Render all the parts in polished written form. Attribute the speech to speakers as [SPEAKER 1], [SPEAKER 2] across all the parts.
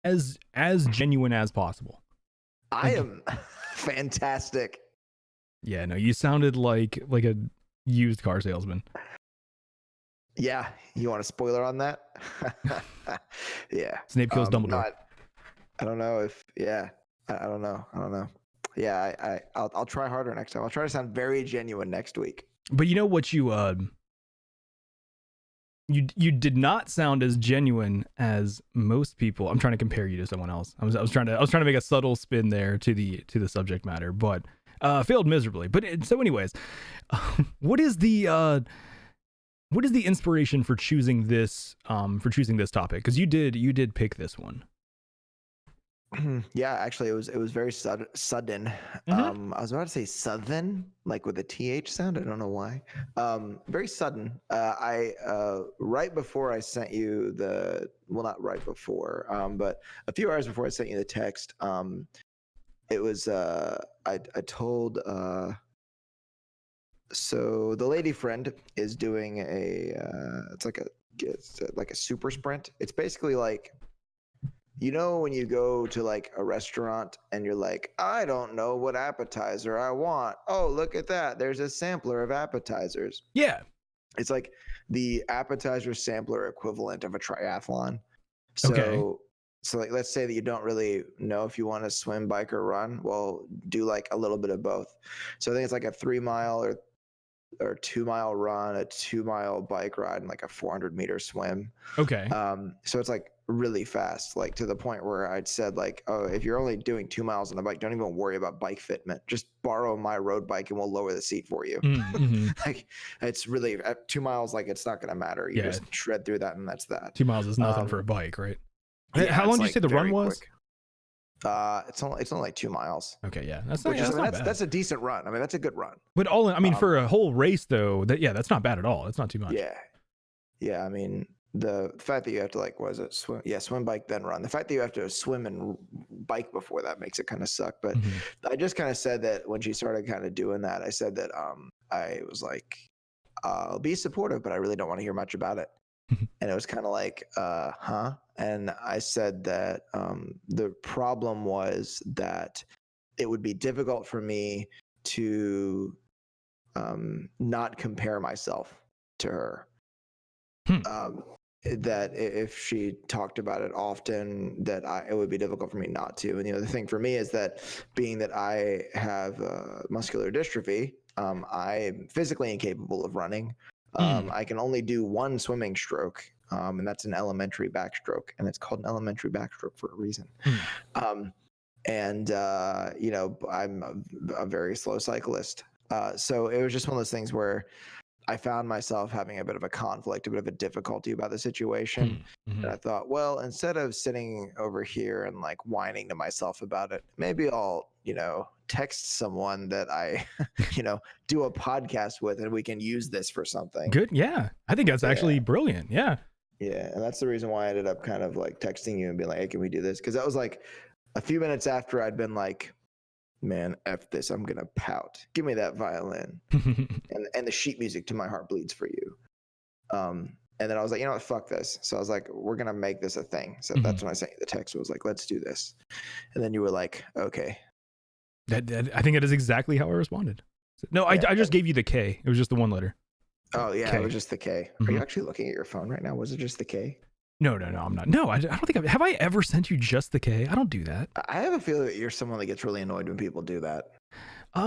[SPEAKER 1] as genuine as possible.
[SPEAKER 2] I am fantastic.
[SPEAKER 1] Yeah, no, you sounded like a used car salesman.
[SPEAKER 2] Yeah, you want a spoiler on that? Yeah.
[SPEAKER 1] Snape kills Dumbledore.
[SPEAKER 2] I don't know if. Yeah, I don't know. Yeah, I'll try harder next time. I'll try to sound very genuine next week.
[SPEAKER 1] But you know what you did not sound as genuine as most people. I'm trying to compare you to someone else. I was trying to make a subtle spin there to the subject matter, but failed miserably. But so anyways, what is the inspiration for choosing this topic? Because you did pick this one.
[SPEAKER 2] Yeah, actually, it was very sudden.
[SPEAKER 1] Mm-hmm.
[SPEAKER 2] I was about to say southern, like with a th sound. I don't know why. Very sudden. I right before I sent you not right before, but a few hours before I sent you the text. It was I told. So the lady friend is doing it's like a super sprint. It's basically like, you know, when you go to like a restaurant and you're like, I don't know what appetizer I want. Oh, look at that. There's a sampler of appetizers.
[SPEAKER 1] Yeah.
[SPEAKER 2] It's like the appetizer sampler equivalent of a triathlon. So,
[SPEAKER 1] Okay.
[SPEAKER 2] So like, let's say that you don't really know if you want to swim, bike, or run. Well, do like a little bit of both. So I think it's like a 3 mile or 2 mile run, a 2 mile bike ride, and like a 400-meter swim.
[SPEAKER 1] Okay.
[SPEAKER 2] So it's like really fast, like to the point where I'd said like, oh, if you're only doing 2 miles on a bike, don't even worry about bike fitment. Just borrow my road bike and we'll lower the seat for you.
[SPEAKER 1] Mm-hmm.
[SPEAKER 2] Like, it's really at 2 miles, like it's not going to matter. You just shred through that and that's that.
[SPEAKER 1] 2 miles is nothing for a bike, right?
[SPEAKER 2] Yeah,
[SPEAKER 1] how long did you say the run was?
[SPEAKER 2] Quick. It's only like 2 miles.
[SPEAKER 1] Okay, yeah, that's not bad.
[SPEAKER 2] That's a decent run. I mean, that's a good run.
[SPEAKER 1] But for a whole race though, that's not bad at all. It's not too much.
[SPEAKER 2] Yeah. I mean, the fact that you have to like, what is it? Swim, bike, then run. The fact that you have to swim and bike before that makes it kind of suck. But I just kind of said that when she started kind of doing that, I said that I was like, I'll be supportive, but I really don't want to hear much about it. And it was kind of like, huh? And I said that the problem was that it would be difficult for me to not compare myself to her. That if she talked about it often, that it would be difficult for me not to. And the thing for me is that being that I have muscular dystrophy, I'm physically incapable of running. I can only do one swimming stroke, and that's an elementary backstroke, and it's called an elementary backstroke for a reason. And I'm a very slow cyclist. So it was just one of those things where I found myself having a bit of a conflict, a bit of a difficulty about the situation. And I thought, well, instead of sitting over here and like whining to myself about it, maybe I'll, text someone that I, do a podcast with, and we can use this for something.
[SPEAKER 1] Good. Yeah. I think that's actually brilliant. Yeah.
[SPEAKER 2] Yeah. And that's the reason why I ended up kind of like texting you and being like, hey, can we do this? Because that was like a few minutes after I'd been like, man, F this, I'm gonna pout. Give me that violin and the sheet music to My Heart Bleeds for You. And then I was like, you know what, fuck this. So I was like, we're gonna make this a thing. So that's when I sent you the text. It was like, let's do this. And then you were like, okay.
[SPEAKER 1] I think that is exactly how I responded. No, I just gave you the K. It was just the one letter.
[SPEAKER 2] Oh yeah,
[SPEAKER 1] K.
[SPEAKER 2] It was just the K. Are you actually looking at your phone right now? Was it just the K?
[SPEAKER 1] No, I'm not. No, I don't think have I ever sent you just the K? I don't do that.
[SPEAKER 2] I have a feeling that you're someone that gets really annoyed when people do that.
[SPEAKER 1] I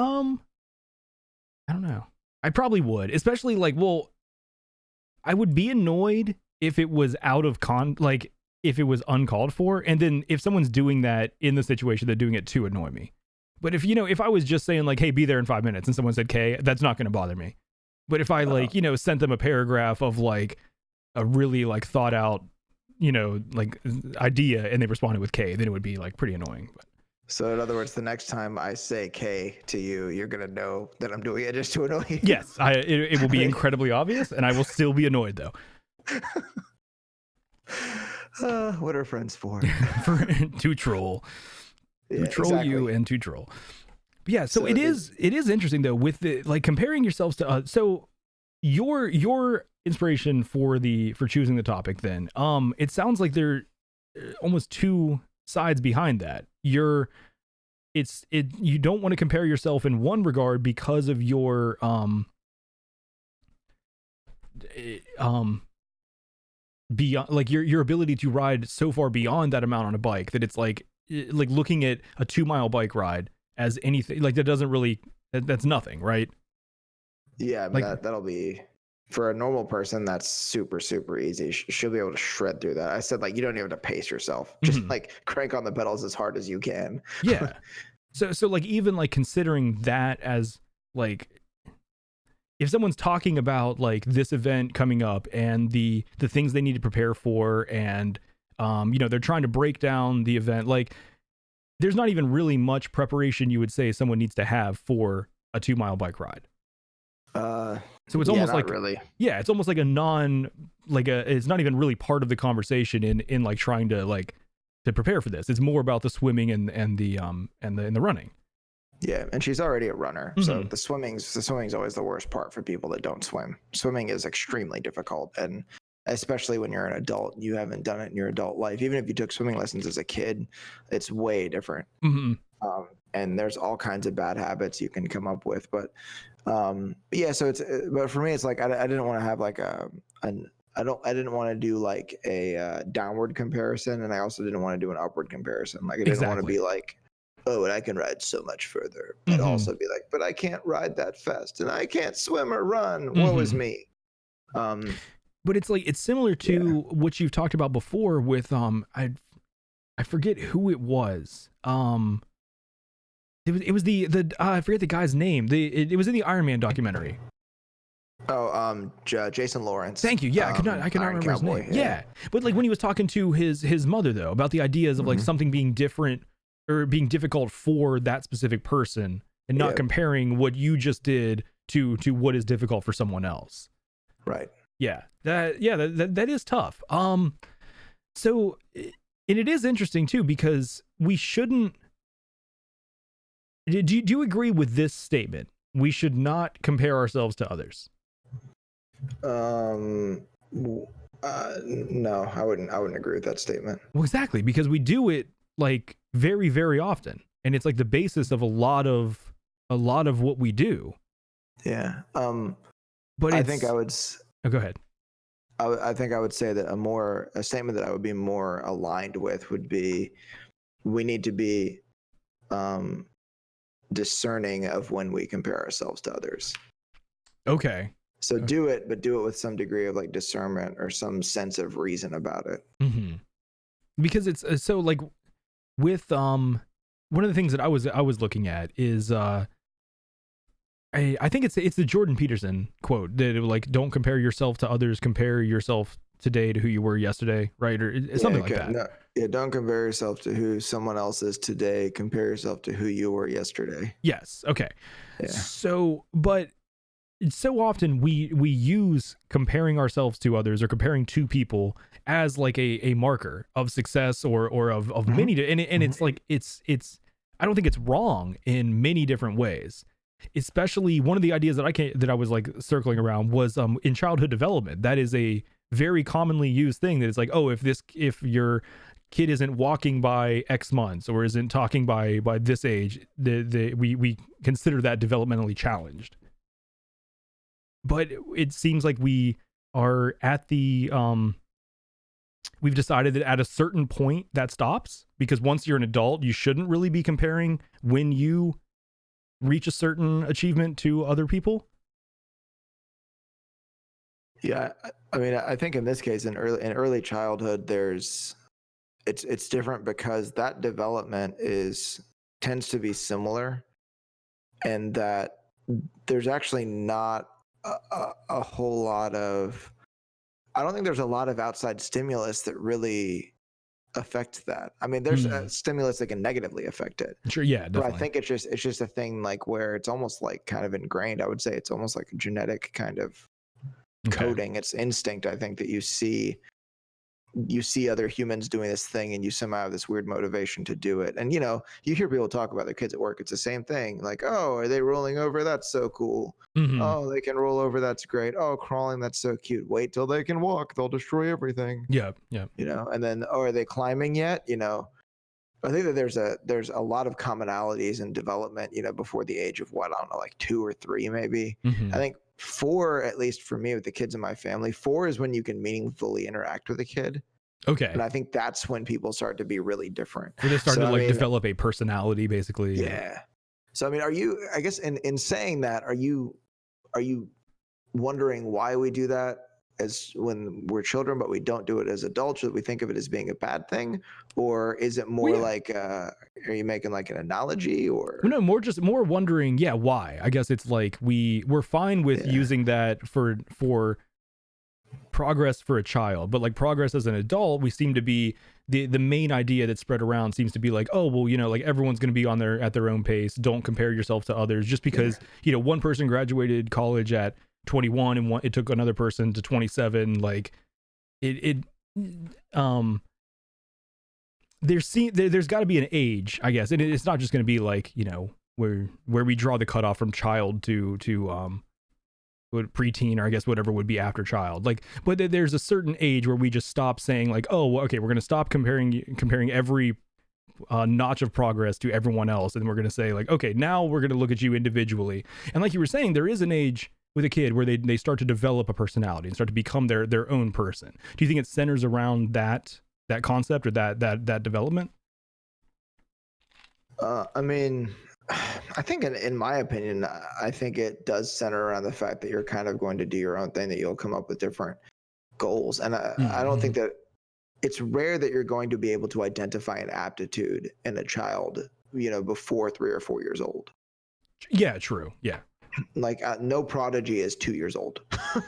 [SPEAKER 1] don't know. I probably would, especially like, I would be annoyed if it was if it was uncalled for, and then if someone's doing that in the situation, they're doing it to annoy me. But if I was just saying like, hey, be there in 5 minutes, and someone said K, that's not going to bother me. But if I sent them a paragraph of like a really like thought out, like idea, and they responded with K, then it would be like pretty annoying. But
[SPEAKER 2] so in other words, the next time I say K to you, you're gonna know that I'm doing it just to annoy you.
[SPEAKER 1] Yes, it will be incredibly obvious, and I will still be annoyed though.
[SPEAKER 2] What are friends for?
[SPEAKER 1] To troll. To troll exactly. You and to troll. But yeah, so it is interesting though with the like comparing yourselves to so your inspiration for choosing the topic then it sounds like almost two sides behind that. You don't want to compare yourself in one regard because of your beyond, like your ability to ride so far beyond that amount on a bike that it's like looking at a 2-mile bike ride as anything, like that doesn't really, that's nothing, right?
[SPEAKER 2] Yeah, I mean,
[SPEAKER 1] Like,
[SPEAKER 2] that'll be, for a normal person, that's super, super easy. She'll be able to shred through that. I said, like, you don't even have to pace yourself. Just like crank on the pedals as hard as you can.
[SPEAKER 1] Yeah. So like, even like considering that as like, if someone's talking about like this event coming up and the things they need to prepare for, and they're trying to break down the event, like there's not even really much preparation you would say someone needs to have for a 2-mile bike ride. So it's almost like,
[SPEAKER 2] really.
[SPEAKER 1] Yeah, it's almost like it's not even really part of the conversation in like trying to prepare for this. It's more about the swimming and the running.
[SPEAKER 2] Yeah, and she's already a runner, so the swimming's always the worst part for people that don't swim. Swimming is extremely difficult, and especially when you're an adult, you haven't done it in your adult life. Even if you took swimming lessons as a kid, it's way different. And there's all kinds of bad habits you can come up with, but yeah. So but for me, it's like I didn't want to have like I didn't want to do like a downward comparison, and I also didn't want to do an upward comparison. Like I didn't want to be like, oh, and I can ride so much further, but also be like, but I can't ride that fast, and I can't swim or run. Woe is me.
[SPEAKER 1] But it's like, it's similar to what you've talked about before with I forget who it was. It was the I forget the guy's name. It was in the Iron Man documentary.
[SPEAKER 2] Oh, Jason Lawrence.
[SPEAKER 1] Thank you. Yeah, I could not remember
[SPEAKER 2] Cowboy,
[SPEAKER 1] his name. Yeah, but like when he was talking to his mother though about the ideas of like something being different or being difficult for that specific person, and not comparing what you just did to what is difficult for someone else.
[SPEAKER 2] Right.
[SPEAKER 1] Yeah. That is tough. So, and it is interesting too, because we shouldn't. Do you agree with this statement? We should not compare ourselves to others.
[SPEAKER 2] No, I wouldn't agree with that statement.
[SPEAKER 1] Well, exactly, because we do it like very, very often, and it's like the basis of a lot of what we do.
[SPEAKER 2] Yeah.
[SPEAKER 1] But
[SPEAKER 2] I think I would.
[SPEAKER 1] Oh, go ahead.
[SPEAKER 2] I think I would say that a statement that I would be more aligned with would be, we need to be discerning of when we compare ourselves to others.
[SPEAKER 1] Okay.
[SPEAKER 2] So do it, but do it with some degree of like discernment or some sense of reason about it.
[SPEAKER 1] Because it's so like with one of the things that I was looking at is I think it's the Jordan Peterson quote that like, don't compare yourself to others, compare yourself today to who you were yesterday, right? Or something like that.
[SPEAKER 2] No, don't compare yourself to who someone else is today. Compare yourself to who you were yesterday.
[SPEAKER 1] Yes. Okay.
[SPEAKER 2] Yeah.
[SPEAKER 1] So, but so often we use comparing ourselves to others or comparing to people as like a marker of success or of many, and it's like it's I don't think it's wrong in many different ways. Especially one of the ideas that I was like circling around was in childhood development. That is a very commonly used thing, that it's like, oh, if your kid isn't walking by X months or isn't talking by this age, we consider that developmentally challenged. But it seems like we are at the we've decided that at a certain point that stops, because once you're an adult, you shouldn't really be comparing when you reach a certain achievement to other people.
[SPEAKER 2] Yeah, I mean, I think in this case, in early childhood, it's different because that development tends to be similar, and that there's actually not a whole lot of, I don't think there's a lot of outside stimulus that really affect that. I mean, there's a stimulus that can negatively affect it.
[SPEAKER 1] Sure, yeah, definitely.
[SPEAKER 2] But I think it's just a thing like where it's almost like kind of ingrained. I would say it's almost like a genetic kind of coding. It's instinct, I think, that you see you see other humans doing this thing and you somehow have this weird motivation to do it. And, you know, you hear people talk about their kids at work. It's the same thing. Like, oh, are they rolling over? That's so cool. Oh, they can roll over. That's great. Oh, crawling. That's so cute. Wait till they can walk. They'll destroy everything.
[SPEAKER 1] Yeah.
[SPEAKER 2] You know, and then, oh, are they climbing yet? You know, I think that there's a lot of commonalities in development, you know, before the age of what, I don't know, like 2 or 3 maybe. I think 4, at least for me with the kids in my family, 4 is when you can meaningfully interact with a kid.
[SPEAKER 1] Okay.
[SPEAKER 2] And I think that's when people start to be really different.
[SPEAKER 1] Where they start to like develop a personality, basically.
[SPEAKER 2] Yeah. So I mean, are you, I guess in saying that, are you wondering why we do that as when we're children, but we don't do it as adults, or that we think of it as being a bad thing? Or is it more like, are you making like an analogy, or?
[SPEAKER 1] No, more wondering, why? I guess it's like we're fine with using that for progress for a child, but like progress as an adult, we seem to be the main idea that's spread around seems to be like, oh, well, you know, like everyone's going to be at their own pace. Don't compare yourself to others just because, you know, one person graduated college at 21 and it took another person to 27. Like there's got to be an age, I guess. And it's not just going to be like, you know, where we draw the cutoff from child to preteen, or I guess whatever would be after child. Like, but there's a certain age where we just stop saying like, oh, okay, we're going to stop comparing every notch of progress to everyone else, and we're going to say like, okay, now we're going to look at you individually. And like you were saying, there is an age with a kid where they start to develop a personality and start to become their own person. Do you think it centers around that concept or that development?
[SPEAKER 2] I mean, I think in my opinion, I think it does center around the fact that you're kind of going to do your own thing, that you'll come up with different goals. And I don't think that it's rare that you're going to be able to identify an aptitude in a child, you know, before 3 or 4 years old.
[SPEAKER 1] Yeah, true. Yeah.
[SPEAKER 2] Like no prodigy is 2 years old.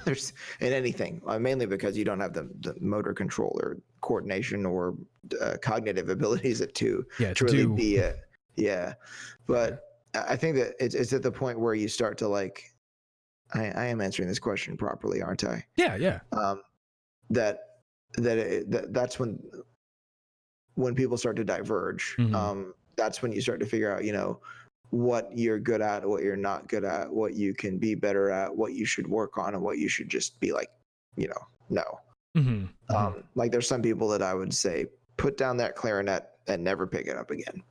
[SPEAKER 2] There's in anything, mainly because you don't have the motor control or coordination or cognitive abilities at 2 to really be a. Yeah, but I think that it's at the point where you start to like, I am answering this question properly, aren't I?
[SPEAKER 1] Yeah.
[SPEAKER 2] That's when people start to diverge. That's when you start to figure out, you know, what you're good at, what you're not good at, what you can be better at, what you should work on, and what you should just be like, you know, no. Like there's some people that I would say, put down that clarinet and never pick it up again.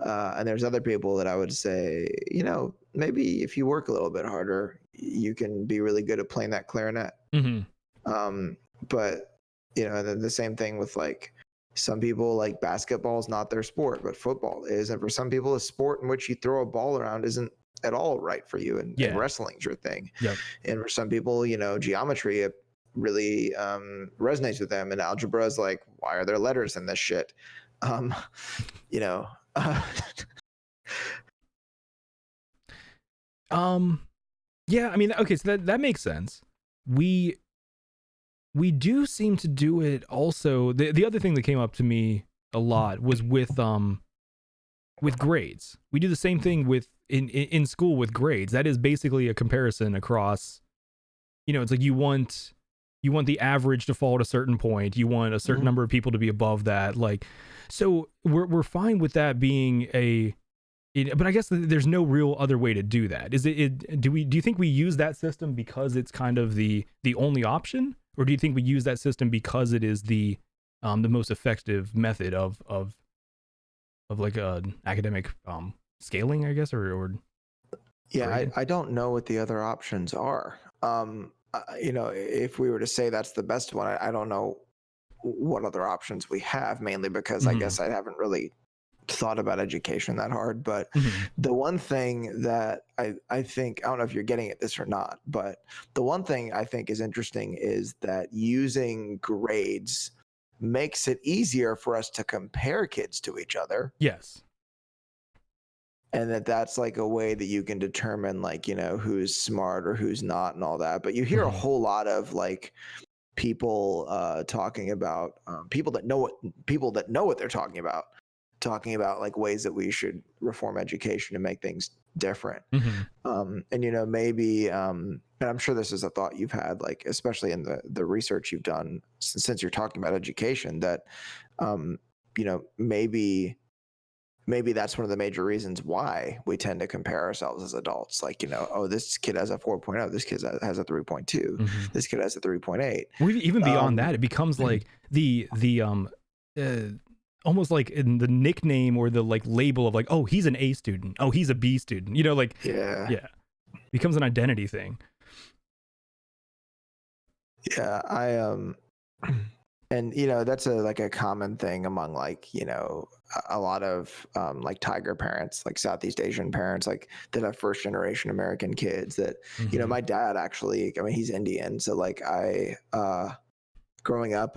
[SPEAKER 2] And there's other people that I would say, you know, maybe if you work a little bit harder, you can be really good at playing that clarinet. But, you know, the same thing with like, some people like basketball is not their sport, but football is. And for some people, a sport in which you throw a ball around isn't at all right for you. And wrestling's your thing. And for some people, you know, geometry, it really resonates with them. And algebra is like, why are there letters in this shit? You know,
[SPEAKER 1] yeah, I mean, okay, so that makes sense. We do seem to do it also. The other thing that came up to me a lot was with grades. We do the same thing with in school with grades. That is basically a comparison across, you know, it's like you want the average to fall at a certain point. You want a certain number of people to be above that. Like, so we're fine with that being but I guess there's no real other way to do that. Do you think we use that system because it's kind of the only option, or do you think we use that system because it is the most effective method of like an academic scaling, I guess, or
[SPEAKER 2] yeah, I don't know what the other options are. You know, if we were to say that's the best one, I don't know what other options we have, mainly because I guess I haven't really thought about education that hard. But the one thing that I think, I don't know if you're getting at this or not, but the one thing I think is interesting is that using grades makes it easier for us to compare kids to each other.
[SPEAKER 1] Yes.
[SPEAKER 2] And that's like a way that you can determine, like, you know, who's smart or who's not and all that. But you hear a whole lot of like people talking about people that know what they're talking about like ways that we should reform education and make things different.
[SPEAKER 1] Mm-hmm.
[SPEAKER 2] And, you know, maybe, and I'm sure this is a thought you've had, like, especially in the research you've done since you're talking about education, that, you know, maybe that's one of the major reasons why we tend to compare ourselves as adults. Like, you know, oh, this kid has a 4.0, this kid has a 3.2,
[SPEAKER 1] Mm-hmm.
[SPEAKER 2] this kid has a 3.8.
[SPEAKER 1] Well, even beyond that, it becomes like the almost like in the nickname or the like label of like, oh, he's an A student, oh, he's a B student, you know, like yeah, becomes an identity thing.
[SPEAKER 2] Yeah, and you know, that's like a common thing among, like, you know, a lot of like tiger parents, like Southeast Asian parents, like that have first generation American kids. That, you know,
[SPEAKER 1] Mm-hmm.
[SPEAKER 2] my dad actually, I mean, he's Indian, so like growing up,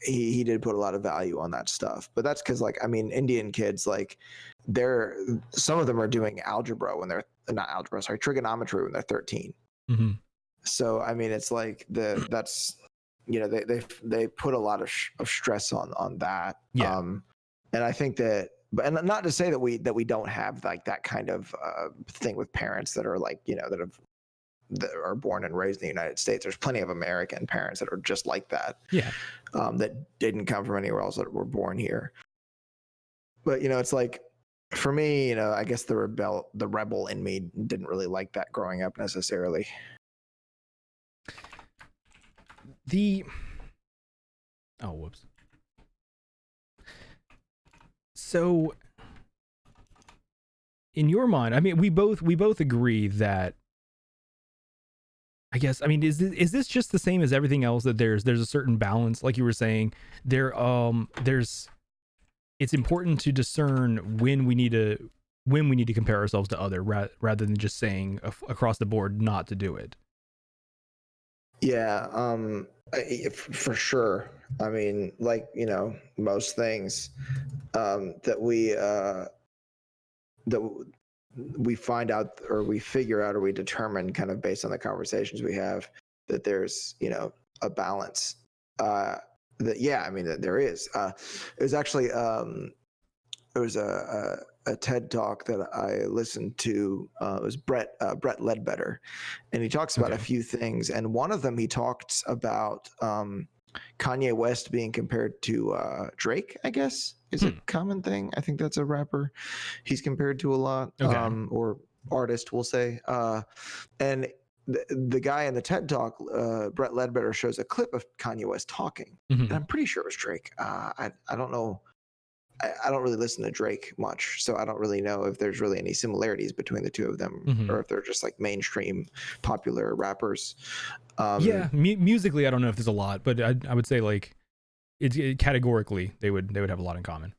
[SPEAKER 2] he did put a lot of value on that stuff. But that's because, like, I mean, Indian kids, like, some of them are doing algebra when they're not algebra, sorry, trigonometry when they're 13.
[SPEAKER 1] Mm-hmm.
[SPEAKER 2] So I mean, it's like that's, you know, they put a lot of stress on that.
[SPEAKER 1] Yeah.
[SPEAKER 2] And I think that, but, and not to say that we don't have like that kind of thing with parents that are, like, you know, that are born and raised in the United States. There's plenty of American parents that are just like that.
[SPEAKER 1] Yeah.
[SPEAKER 2] That didn't come from anywhere else, that were born here. But, you know, it's like, for me, you know, I guess the rebel in me didn't really like that growing up necessarily.
[SPEAKER 1] Whoops. So in your mind, I mean, we both agree that, I guess, I mean, is this just the same as everything else, that there's a certain balance, like you were saying, there's, it's important to discern when we need to compare ourselves to other, rather than just saying across the board not to do it.
[SPEAKER 2] Yeah, for sure. I mean, like, you know, most things that we find out, or we figure out, or we determine kind of based on the conversations we have, that there's, you know, a balance. That, yeah, I mean, that there is. It was actually there was a TED talk that I listened to. It was Brett Ledbetter, and he talks about a few things. And one of them, he talks about Kanye West being compared to Drake, I guess, is a common thing. I think that's a rapper he's compared to a lot, or artist, we'll say. And the guy in the TED talk, Brett Ledbetter, shows a clip of Kanye West talking, and I'm pretty sure it was Drake. I don't know. I don't really listen to Drake much, so I don't really know if there's really any similarities between the two of them, or if they're just like mainstream popular rappers.
[SPEAKER 1] Yeah, musically, I don't know if there's a lot, but I would say, like, it categorically they would have a lot in common.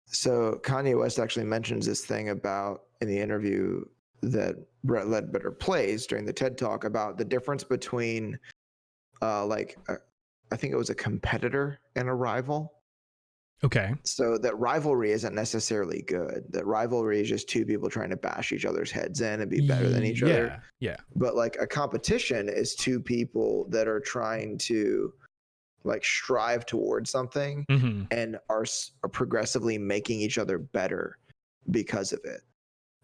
[SPEAKER 2] So Kanye West actually mentions this thing about, in the interview that Brett Ledbetter plays during the TED talk, about the difference between I think it was a competitor and a rival.
[SPEAKER 1] Okay.
[SPEAKER 2] So that rivalry isn't necessarily good. That rivalry is just two people trying to bash each other's heads in and be better than each other.
[SPEAKER 1] Yeah.
[SPEAKER 2] But like a competition is two people that are trying to like strive towards something and are progressively making each other better because of it.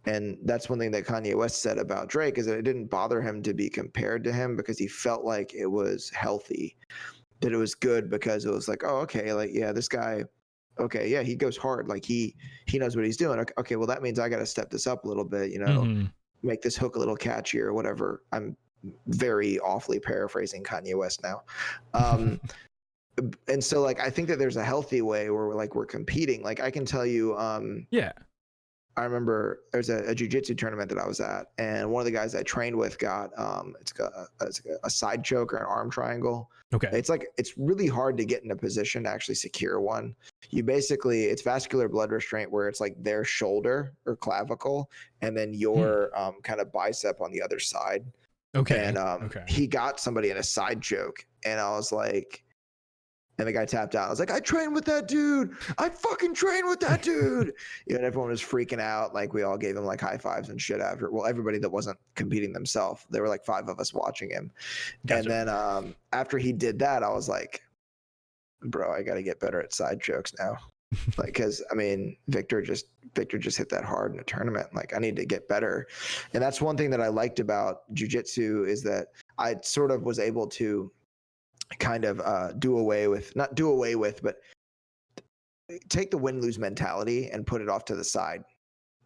[SPEAKER 2] And that's one thing that Kanye West said about Drake, is that it didn't bother him to be compared to him because he felt like it was healthy, that it was good, because it was like, oh, okay, like, yeah, this guy, okay, yeah, he goes hard, like he knows what he's doing. Okay, well, that means I got to step this up a little bit, you know, make this hook a little catchier or whatever. I'm very awfully paraphrasing Kanye West now. And so, like, I think that there's a healthy way where we're competing. Like, I can tell you, I remember there's a jiu-jitsu tournament that I was at, and one of the guys I trained with got it's a side choke or an arm triangle.
[SPEAKER 1] Okay.
[SPEAKER 2] It's really hard to get in a position to actually secure one. It's vascular blood restraint, where it's like their shoulder or clavicle, and then your kind of bicep on the other side.
[SPEAKER 1] Okay.
[SPEAKER 2] And he got somebody in a side choke, and I was like, and the guy tapped out. I was like, I trained with that dude. I fucking trained with that dude. And everyone was freaking out. Like, we all gave him like high fives and shit after. Well, everybody that wasn't competing themselves. There were like 5 of us watching him. Gotcha. And then after he did that, I was like, bro, I got to get better at side jokes now. Like, because I mean, Victor just hit that hard in a tournament. Like, I need to get better, and that's one thing that I liked about jiu-jitsu is that I sort of was able to kind of not do away with, but take the win-lose mentality and put it off to the side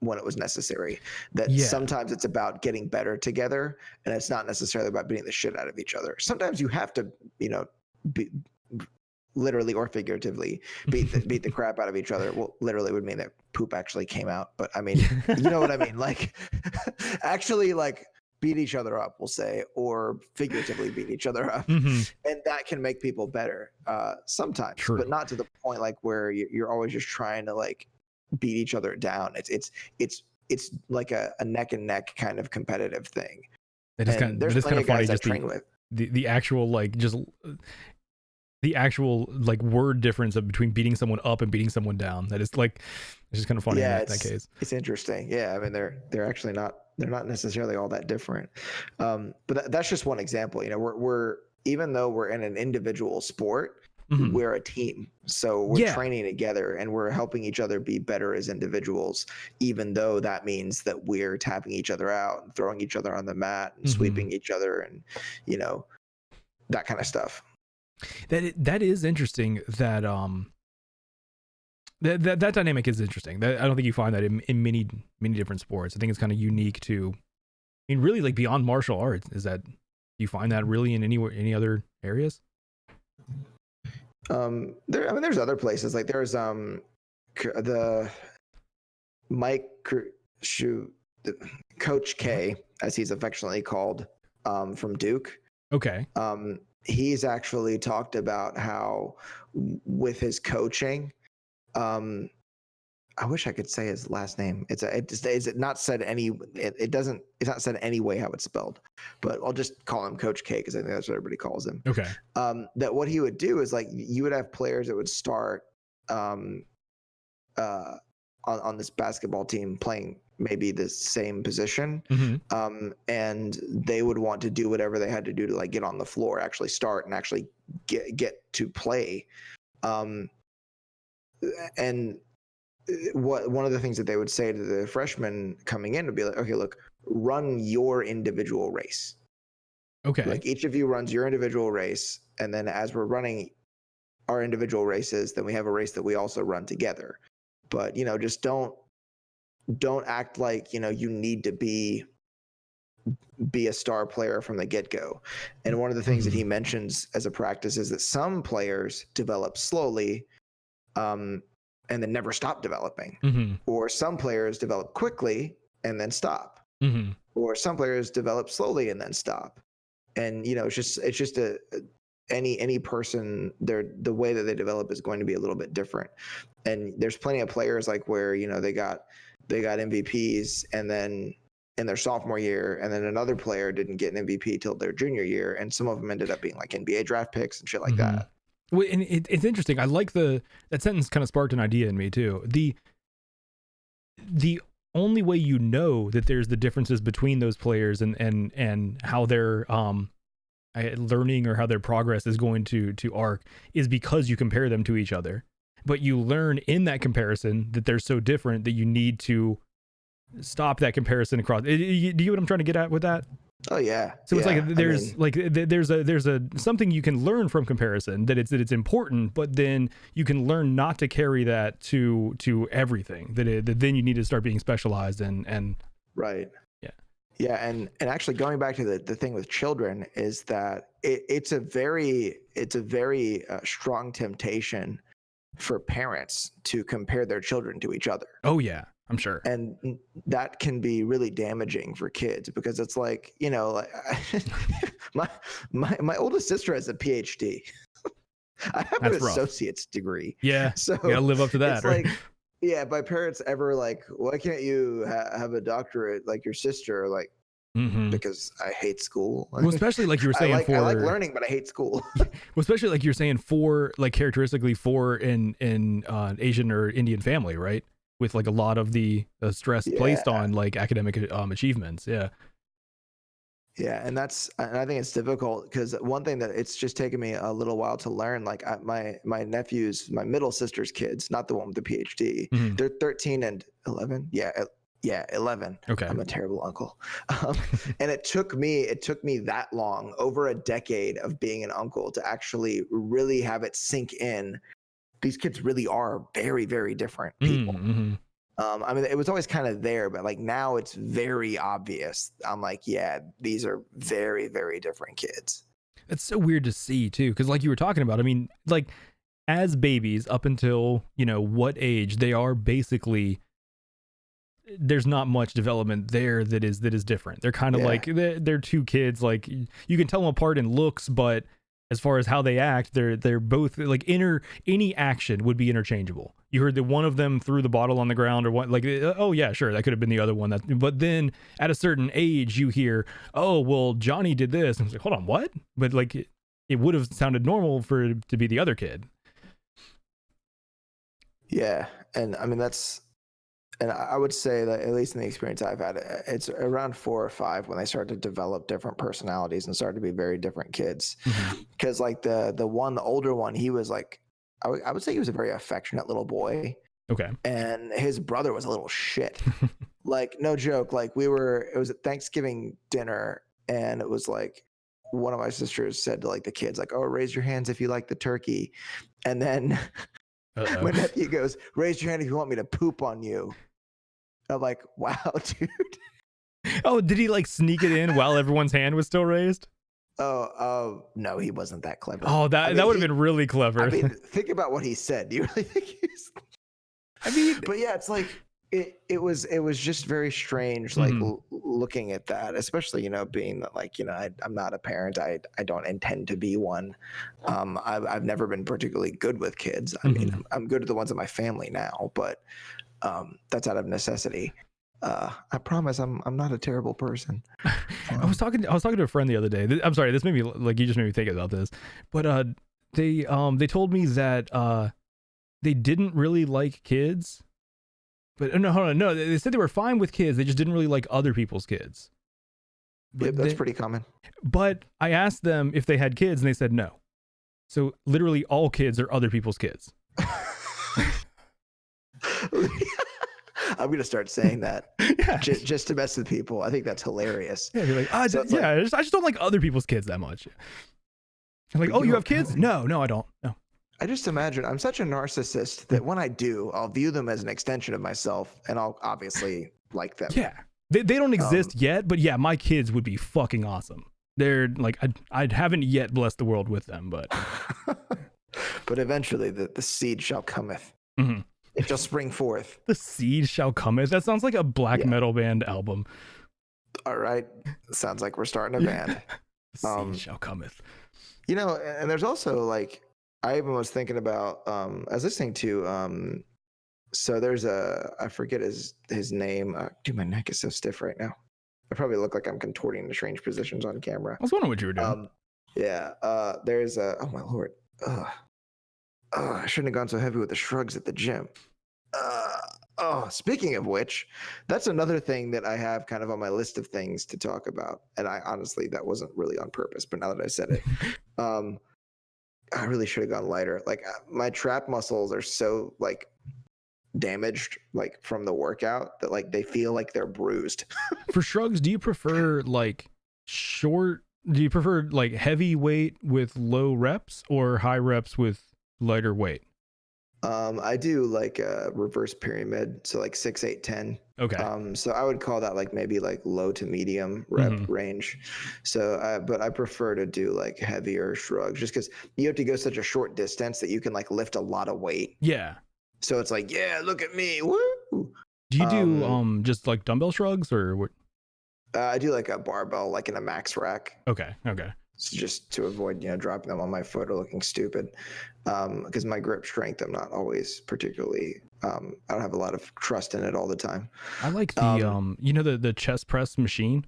[SPEAKER 2] when it was necessary. That sometimes it's about getting better together, and it's not necessarily about beating the shit out of each other. Sometimes you have to, be, literally or figuratively beat the crap out of each other. Well, literally would mean that poop actually came out, but I mean, you know what I mean? Like, actually, like, beat each other up, we'll say, or figuratively beat each other up, and that can make people better sometimes. True. But not to the point like where you're always just trying to like beat each other down. It's like a neck and neck kind of competitive thing.
[SPEAKER 1] There's kind of funny just the actual like just the actual like word difference between beating someone up and beating someone down. That is like, it's just kind of funny in that case.
[SPEAKER 2] It's interesting. Yeah, I mean they're actually not necessarily all that different. But that's just one example. We're even though we're in an individual sport, we're a team. So we're training together and we're helping each other be better as individuals, even though that means that we're tapping each other out and throwing each other on the mat and sweeping each other and that kind of stuff.
[SPEAKER 1] That is interesting. That that dynamic is interesting. I don't think you find that in many different sports. I think it's kind of unique to, I mean, really like beyond martial arts. Is that, do you find that really in any other areas?
[SPEAKER 2] There's other places. Like there's the Coach K, as he's affectionately called, from Duke.
[SPEAKER 1] Okay.
[SPEAKER 2] He's actually talked about how with his coaching, I wish I could say his last name. It's not said any way how it's spelled, but I'll just call him Coach K because I think that's what everybody calls him.
[SPEAKER 1] Okay.
[SPEAKER 2] That what he would do is like you would have players that would start on this basketball team playing maybe the same position, and they would want to do whatever they had to do to like get on the floor, actually start and actually get to play. And one of the things that they would say to the freshmen coming in would be like, okay, look, run your individual race.
[SPEAKER 1] Okay.
[SPEAKER 2] Like each of you runs your individual race, and then as we're running our individual races, then we have a race that we also run together. But just don't act like you need to be a star player from the get-go. And one of the things that he mentions as a practice is that some players develop slowly and then never stop developing, or some players develop quickly and then stop, or some players develop slowly and then stop. And it's just any person, the way that they develop is going to be a little bit different. And there's plenty of players like where they got MVPs and then in their sophomore year, and then another player didn't get an MVP till their junior year, and some of them ended up being like NBA draft picks and shit like that.
[SPEAKER 1] Well, and it's interesting. I like that sentence kind of sparked an idea in me too. The only way that there's the differences between those players and how their learning or how their progress is going to arc is because you compare them to each other. But you learn in that comparison that they're so different that you need to stop that comparison across. Do you get what I'm trying to get at with that?
[SPEAKER 2] Oh yeah.
[SPEAKER 1] So it's like there's a something you can learn from comparison, that it's important, but then you can learn not to carry that to everything. That then you need to start being specialized and
[SPEAKER 2] right.
[SPEAKER 1] Yeah.
[SPEAKER 2] Yeah, and actually going back to the thing with children is that it's a very strong temptation for parents to compare their children to each other.
[SPEAKER 1] Oh yeah, I'm sure.
[SPEAKER 2] And that can be really damaging for kids because it's like, like my oldest sister has a PhD. I have an associate's degree.
[SPEAKER 1] Yeah.
[SPEAKER 2] So
[SPEAKER 1] you gotta live up to that.
[SPEAKER 2] It's
[SPEAKER 1] right?
[SPEAKER 2] like, yeah, my parents ever like, why can't you have a doctorate like your sister? Like, because I hate school.
[SPEAKER 1] Well, especially like you were saying,
[SPEAKER 2] I like learning, but I hate school.
[SPEAKER 1] Well, especially like you're saying characteristically for an Asian or Indian family, right? With like a lot of the stress placed on like academic achievements. Yeah.
[SPEAKER 2] Yeah, and I think it's difficult because one thing that it's just taken me a little while to learn. Like my nephews, my middle sister's kids, not the one with the PhD.
[SPEAKER 1] Mhm.
[SPEAKER 2] They're 13 and 11. Yeah, 11.
[SPEAKER 1] Okay.
[SPEAKER 2] I'm a terrible uncle. And it took me that long, over a decade of being an uncle, to actually really have it sink in. These kids really are very, very different people.
[SPEAKER 1] Mm-hmm.
[SPEAKER 2] I mean, it was always kind of there, but like now it's very obvious. I'm like, yeah, these are very, very different kids.
[SPEAKER 1] It's so weird to see too, because like you were talking about, I mean, like as babies up until what age they are basically, there's not much development there that is different. They're kind of like they're two kids. Like you can tell them apart in looks, but as far as how they act, they're both like any action would be interchangeable. You heard that one of them threw the bottle on the ground or what, like, oh yeah, sure, that could have been the other one. But then at a certain age you hear, oh well, Johnny did this, and it's like, hold on, what? But like it would have sounded normal for it to be the other kid.
[SPEAKER 2] Yeah, and I mean and I would say that at least in the experience I've had, it's around 4 or 5 when they start to develop different personalities and start to be very different kids. Because like the older one, he was like, I would say he was a very affectionate little boy.
[SPEAKER 1] Okay.
[SPEAKER 2] And his brother was a little shit. Like, no joke. Like it was at Thanksgiving dinner, and it was like one of my sisters said to like the kids, like, oh, raise your hands if you like the turkey. And then my nephew goes, raise your hand if you want me to poop on you. I'm like, wow, dude.
[SPEAKER 1] Oh, did he like sneak it in while everyone's hand was still raised?
[SPEAKER 2] Oh, no, he wasn't that clever.
[SPEAKER 1] Oh, that would have been really clever.
[SPEAKER 2] I mean, think about what he said. Do you really think he's...
[SPEAKER 1] I mean,
[SPEAKER 2] but yeah, it's like it was just very strange, like looking at that, especially being that, like, I'm not a parent. I don't intend to be one. I've never been particularly good with kids. I mean, I'm good at the ones in my family now, but that's out of necessity. I promise I'm not a terrible person.
[SPEAKER 1] I was talking to a friend the other day. I'm sorry, this made me like, you just made me think about this. But they told me that they didn't really like kids. But no, hold on, no, they said they were fine with kids. They just didn't really like other people's kids.
[SPEAKER 2] But that's pretty common.
[SPEAKER 1] But I asked them if they had kids, and they said no. So literally all kids are other people's kids.
[SPEAKER 2] I'm gonna start saying that just to mess with people. I think that's hilarious.
[SPEAKER 1] Yeah, you're like, I just don't like other people's kids that much. I'm like, oh, you have kids? No, I don't. No.
[SPEAKER 2] I just imagine I'm such a narcissist that when I do, I'll view them as an extension of myself, and I'll obviously like them.
[SPEAKER 1] Yeah, they don't exist yet, but yeah, my kids would be fucking awesome. They're like, I haven't yet blessed the world with them, but
[SPEAKER 2] but eventually the seed shall cometh. It shall spring forth.
[SPEAKER 1] The seed shall cometh. That sounds like a black metal band album.
[SPEAKER 2] All right, sounds like we're starting a band.
[SPEAKER 1] The seed shall cometh.
[SPEAKER 2] And there's also like, I even was thinking about, I was listening to, so there's I forget his name. Dude, my neck is so stiff right now. I probably look like I'm contorting to strange positions on camera.
[SPEAKER 1] I was wondering what you were doing.
[SPEAKER 2] There's oh my Lord. I shouldn't have gone so heavy with the shrugs at the gym. Speaking of which, that's another thing that I have kind of on my list of things to talk about. And I honestly, that wasn't really on purpose, but now that I said it, I really should have gone lighter. Like my trap muscles are so like damaged, like from the workout, that like they feel like they're bruised.
[SPEAKER 1] For shrugs, do you prefer like heavy weight with low reps or high reps with lighter weight?
[SPEAKER 2] I do like a reverse pyramid, so like 6, 8, 10.
[SPEAKER 1] Okay.
[SPEAKER 2] So I would call that like maybe like low to medium rep range. So, but I prefer to do like heavier shrugs, just because you have to go such a short distance that you can like lift a lot of weight.
[SPEAKER 1] Yeah.
[SPEAKER 2] So it's like, yeah, look at me, woo.
[SPEAKER 1] Do you do just like dumbbell shrugs or what?
[SPEAKER 2] I do like a barbell, like in a max rack.
[SPEAKER 1] Okay.
[SPEAKER 2] Just to avoid, dropping them on my foot or looking stupid. Because my grip strength, I'm not always particularly, I don't have a lot of trust in it all the time.
[SPEAKER 1] I like the, the chest press machine.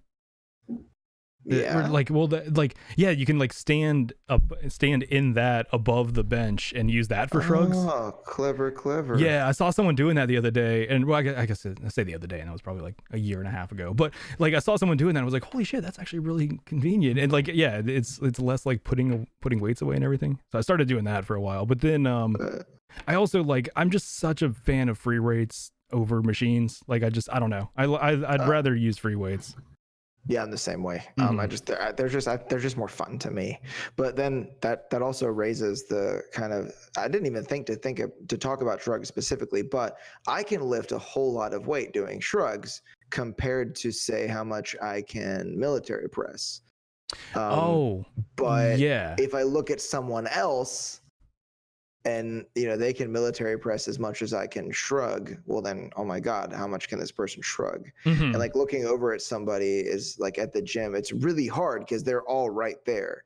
[SPEAKER 2] Yeah.
[SPEAKER 1] Like, well, yeah, you can like stand in that above the bench and use that for shrugs.
[SPEAKER 2] Oh, clever.
[SPEAKER 1] Yeah, I saw someone doing that the other day, and well, I guess I say the other day, and that was probably like a year and a half ago. But like, I saw someone doing that, and I was like, holy shit, that's actually really convenient. And like, yeah, it's less like putting weights away and everything. So I started doing that for a while, but then I also like, I'm just such a fan of free weights over machines. Like, I don't know, I'd rather use free weights.
[SPEAKER 2] Yeah, I'm the same way.
[SPEAKER 1] Mm-hmm.
[SPEAKER 2] They're just more fun to me. But then that also raises the kind of, I didn't even think to talk about shrugs specifically, but I can lift a whole lot of weight doing shrugs compared to say how much I can military press.
[SPEAKER 1] Oh,
[SPEAKER 2] But
[SPEAKER 1] yeah.
[SPEAKER 2] if I look at someone else and they can military press as much as I can shrug, well then, oh my god, how much can this person shrug?
[SPEAKER 1] Mm-hmm.
[SPEAKER 2] And like looking over at somebody is like at the gym, it's really hard because they're all right there,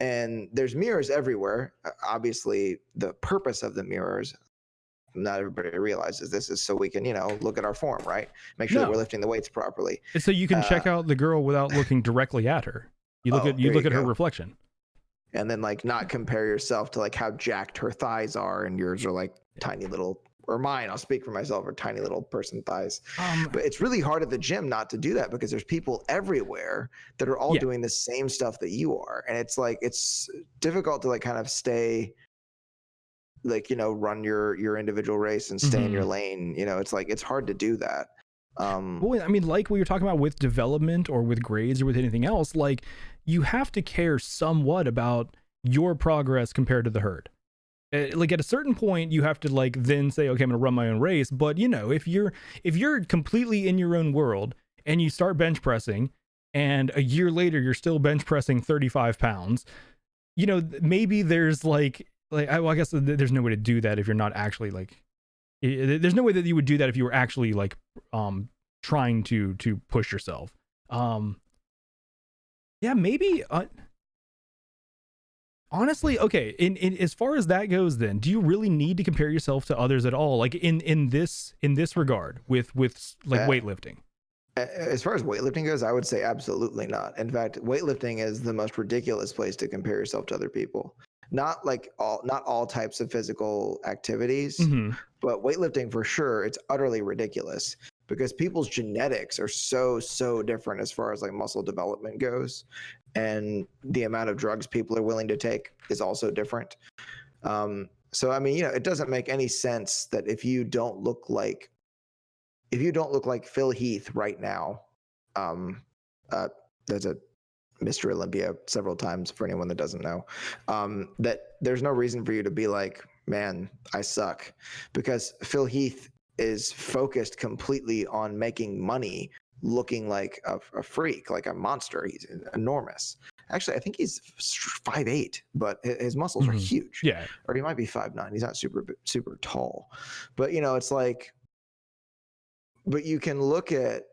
[SPEAKER 2] and there's mirrors everywhere. Obviously the purpose of the mirrors, not everybody realizes this, is so we can look at our form, right? Make sure that we're lifting the weights properly.
[SPEAKER 1] It's so you can check out the girl without looking directly at her. You look at her reflection.
[SPEAKER 2] And then like not compare yourself to like how jacked her thighs are, and yours are like tiny little, or mine, I'll speak for myself, are tiny little person thighs. But it's really hard at the gym not to do that because there's people everywhere that are all doing the same stuff that you are. And it's like, it's difficult to like kind of stay like, run your individual race and stay in your lane. It's like, it's hard to do that.
[SPEAKER 1] Well, I mean, like what you're talking about with development or with grades or with anything else, like you have to care somewhat about your progress compared to the herd. Like at a certain point, you have to like then say, okay, I'm gonna run my own race. But if you're completely in your own world and you start bench pressing, and a year later you're still bench pressing 35 pounds, maybe there's like I guess there's no way to do that if you're not actually like. There's no way that you would do that if you were actually like trying to push yourself. Yeah, maybe honestly, okay, in as far as that goes, then do you really need to compare yourself to others at all, like in this regard with like weightlifting?
[SPEAKER 2] As far as weightlifting goes, I would say absolutely not. In fact, weightlifting is the most ridiculous place to compare yourself to other people. Not all types of physical activities, but weightlifting for sure, it's utterly ridiculous because people's genetics are so different as far as like muscle development goes, and the amount of drugs people are willing to take is also different. So I mean, it doesn't make any sense that if you don't look like Phil Heath right now, there's a Mr. Olympia several times for anyone that doesn't know, that there's no reason for you to be like, man, I suck, because Phil Heath is focused completely on making money, looking like a freak, like a monster. He's enormous. Actually, I think he's 5'8", but his muscles are huge.
[SPEAKER 1] Yeah.
[SPEAKER 2] Or he might be 5'9". He's not super tall. But it's like, but you can look at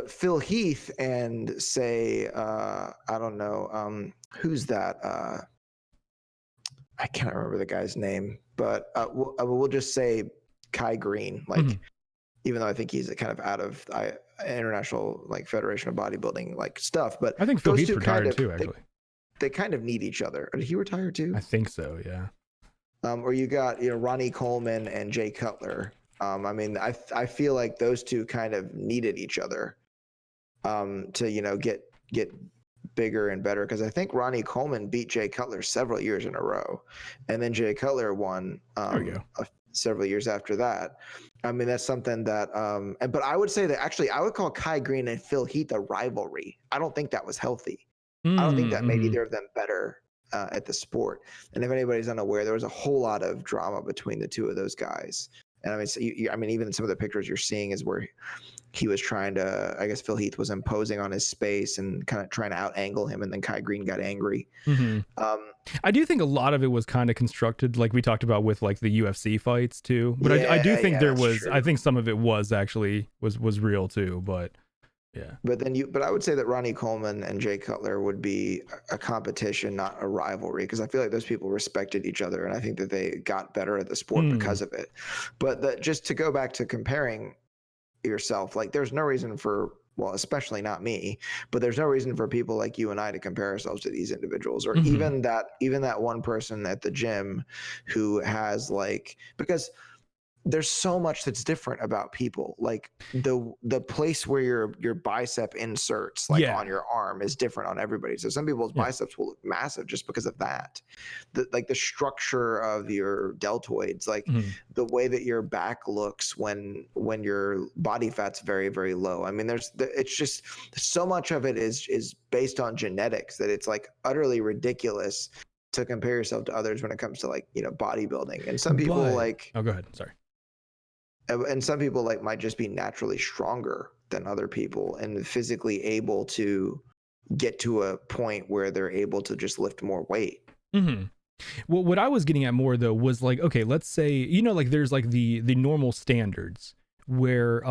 [SPEAKER 2] Phil Heath and say, I don't know, who's that? I can't remember the guy's name, but we'll just say Kai Green. Like, even though I think he's kind of out of international like Federation of Bodybuilding like stuff, but
[SPEAKER 1] I think Phil Heath retired too. Actually,
[SPEAKER 2] they kind of need each other. Did he retire too?
[SPEAKER 1] I think so. Yeah.
[SPEAKER 2] Or you got Ronnie Coleman and Jay Cutler. I mean, I feel like those two kind of needed each other to get bigger and better, because I think Ronnie Coleman beat Jay Cutler several years in a row, and then Jay Cutler won several years after that. I mean, that's something that but I would say that actually I would call Kai Green and Phil Heath a rivalry. I don't think that was healthy. I don't think that made either of them better at the sport. And if anybody's unaware, there was a whole lot of drama between the two of those guys. And I mean, so I mean, even some of the pictures you're seeing is where he was trying to, I guess Phil Heath was imposing on his space and kind of trying to out angle him, and then Kai Green got angry.
[SPEAKER 1] I do think a lot of it was kind of constructed, like we talked about with like the UFC fights too. But I do think there was, I think some of it was actually was real too. But yeah.
[SPEAKER 2] But I would say that Ronnie Coleman and Jay Cutler would be a competition, not a rivalry, because I feel like those people respected each other, and I think that they got better at the sport because of it. But just to go back to comparing yourself, like there's no reason for well, especially not me, but there's no reason for people like you and I to compare ourselves to these individuals, or even that one person at the gym who has like, because there's so much that's different about people. Like the place where your bicep inserts like on your arm is different on everybody. So some people's biceps will look massive just because of that. The structure of your deltoids, like the way that your back looks when your body fat's very, very low. I mean, it's just so much of it is based on genetics that it's like utterly ridiculous to compare yourself to others when it comes to like, bodybuilding. And some people
[SPEAKER 1] oh, go ahead. Sorry.
[SPEAKER 2] And some people like might just be naturally stronger than other people and physically able to get to a point where they're able to just lift more weight.
[SPEAKER 1] Well, what I was getting at more though was like, okay, let's say, like there's like the normal standards where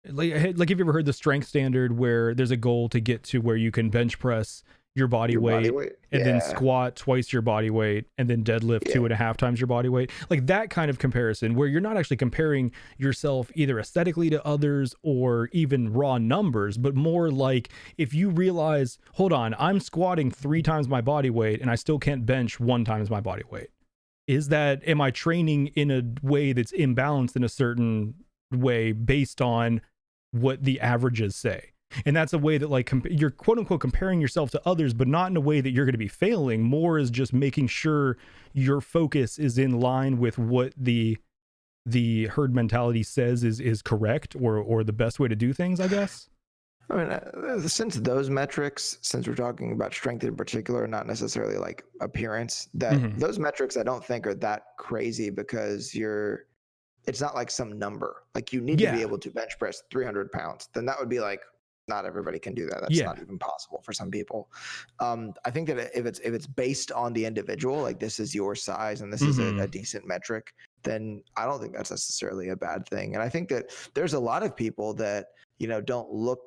[SPEAKER 1] like have you ever heard the strength standard where there's a goal to get to where you can bench press your body weight and then squat twice your body weight and then deadlift 2.5 times your body weight, like that kind of comparison where you're not actually comparing yourself either aesthetically to others or even raw numbers, but more like if you realize, hold on, I'm squatting 3 times my body weight and I still can't bench 1 times my body weight. Am I training in a way that's imbalanced in a certain way based on what the averages say? And that's a way that like you're quote unquote comparing yourself to others, but not in a way that you're going to be failing. More is just making sure your focus is in line with what the herd mentality says is correct or the best way to do things, I guess.
[SPEAKER 2] I mean, since those metrics, since we're talking about strength in particular, not necessarily like appearance, that those metrics I don't think are that crazy because it's not like some number. Like you need to be able to bench press 300 pounds. Then that would be like, not everybody can do that. That's not even possible for some people. I think that if it's based on the individual, like this is your size and this is a decent metric, then I don't think that's necessarily a bad thing. And I think that there's a lot of people that, don't look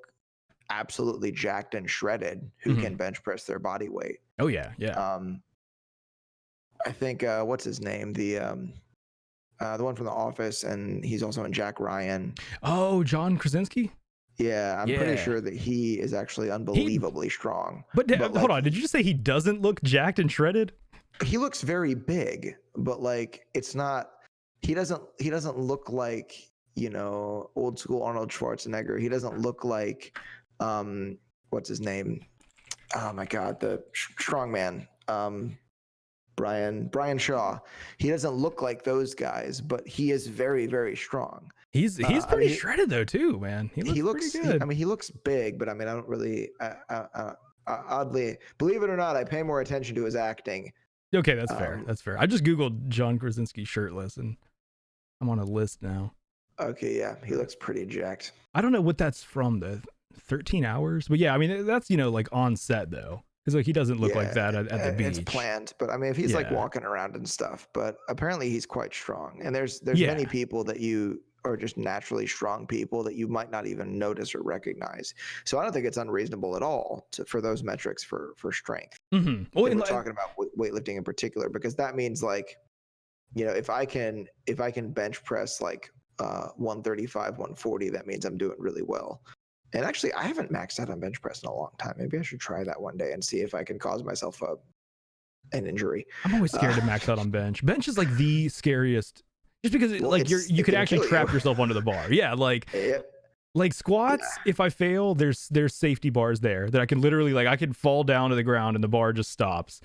[SPEAKER 2] absolutely jacked and shredded who can bench press their body weight.
[SPEAKER 1] Oh yeah. Yeah.
[SPEAKER 2] I think, what's his name? The one from The Office, and he's also in Jack Ryan.
[SPEAKER 1] Oh, John Krasinski.
[SPEAKER 2] Yeah, I'm pretty sure that he is actually unbelievably strong.
[SPEAKER 1] But hold on, did you just say he doesn't look jacked and shredded?
[SPEAKER 2] He looks very big, but like it's not. He doesn't look like old school Arnold Schwarzenegger. He doesn't look like what's his name? Oh my God, the strongman. Brian Shaw. He doesn't look like those guys, but he is very, very strong.
[SPEAKER 1] He's pretty shredded though too, man. He looks pretty good.
[SPEAKER 2] He looks big, but I mean, I don't really. Oddly, believe it or not, I pay more attention to his acting.
[SPEAKER 1] Okay, that's fair. That's fair. I just googled John Krasinski shirtless, and I'm on a list now.
[SPEAKER 2] Okay, yeah, he looks pretty jacked.
[SPEAKER 1] I don't know what that's from, the 13 hours, but yeah, I mean that's like on set though. Because like he doesn't look like that at the beach.
[SPEAKER 2] It's planned, but I mean, if he's like walking around and stuff, but apparently he's quite strong. And there's many people that you are just naturally strong people that you might not even notice or recognize. So I don't think it's unreasonable at all for those metrics for strength.
[SPEAKER 1] Well,
[SPEAKER 2] we're talking about weightlifting in particular, because that means like, if I can bench press like 135, 140, that means I'm doing really well. And actually, I haven't maxed out on bench press in a long time. Maybe I should try that one day and see if I can cause myself an injury.
[SPEAKER 1] I'm always scared to max out on bench. Bench is like the scariest, just because you could actually trap yourself under the bar. Yeah, like squats. If I fail, there's safety bars there that I can literally I can fall down to the ground and the bar just stops.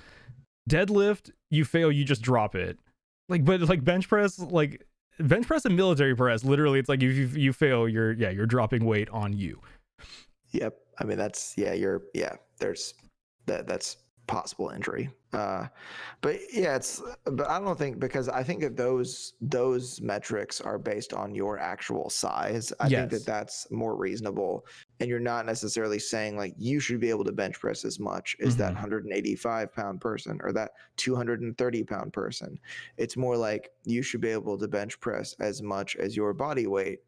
[SPEAKER 1] Deadlift, you fail, you just drop it. But bench press, bench press and military press, literally, it's like if you fail, you're dropping weight on you.
[SPEAKER 2] Yep. I mean, that's there's that's possible injury. But I don't think, because I think that those metrics are based on your actual size. I think that that's more reasonable, and you're not necessarily saying like you should be able to bench press as much as that 185 pound person or that 230 pound person. It's more like you should be able to bench press as much as your body weight,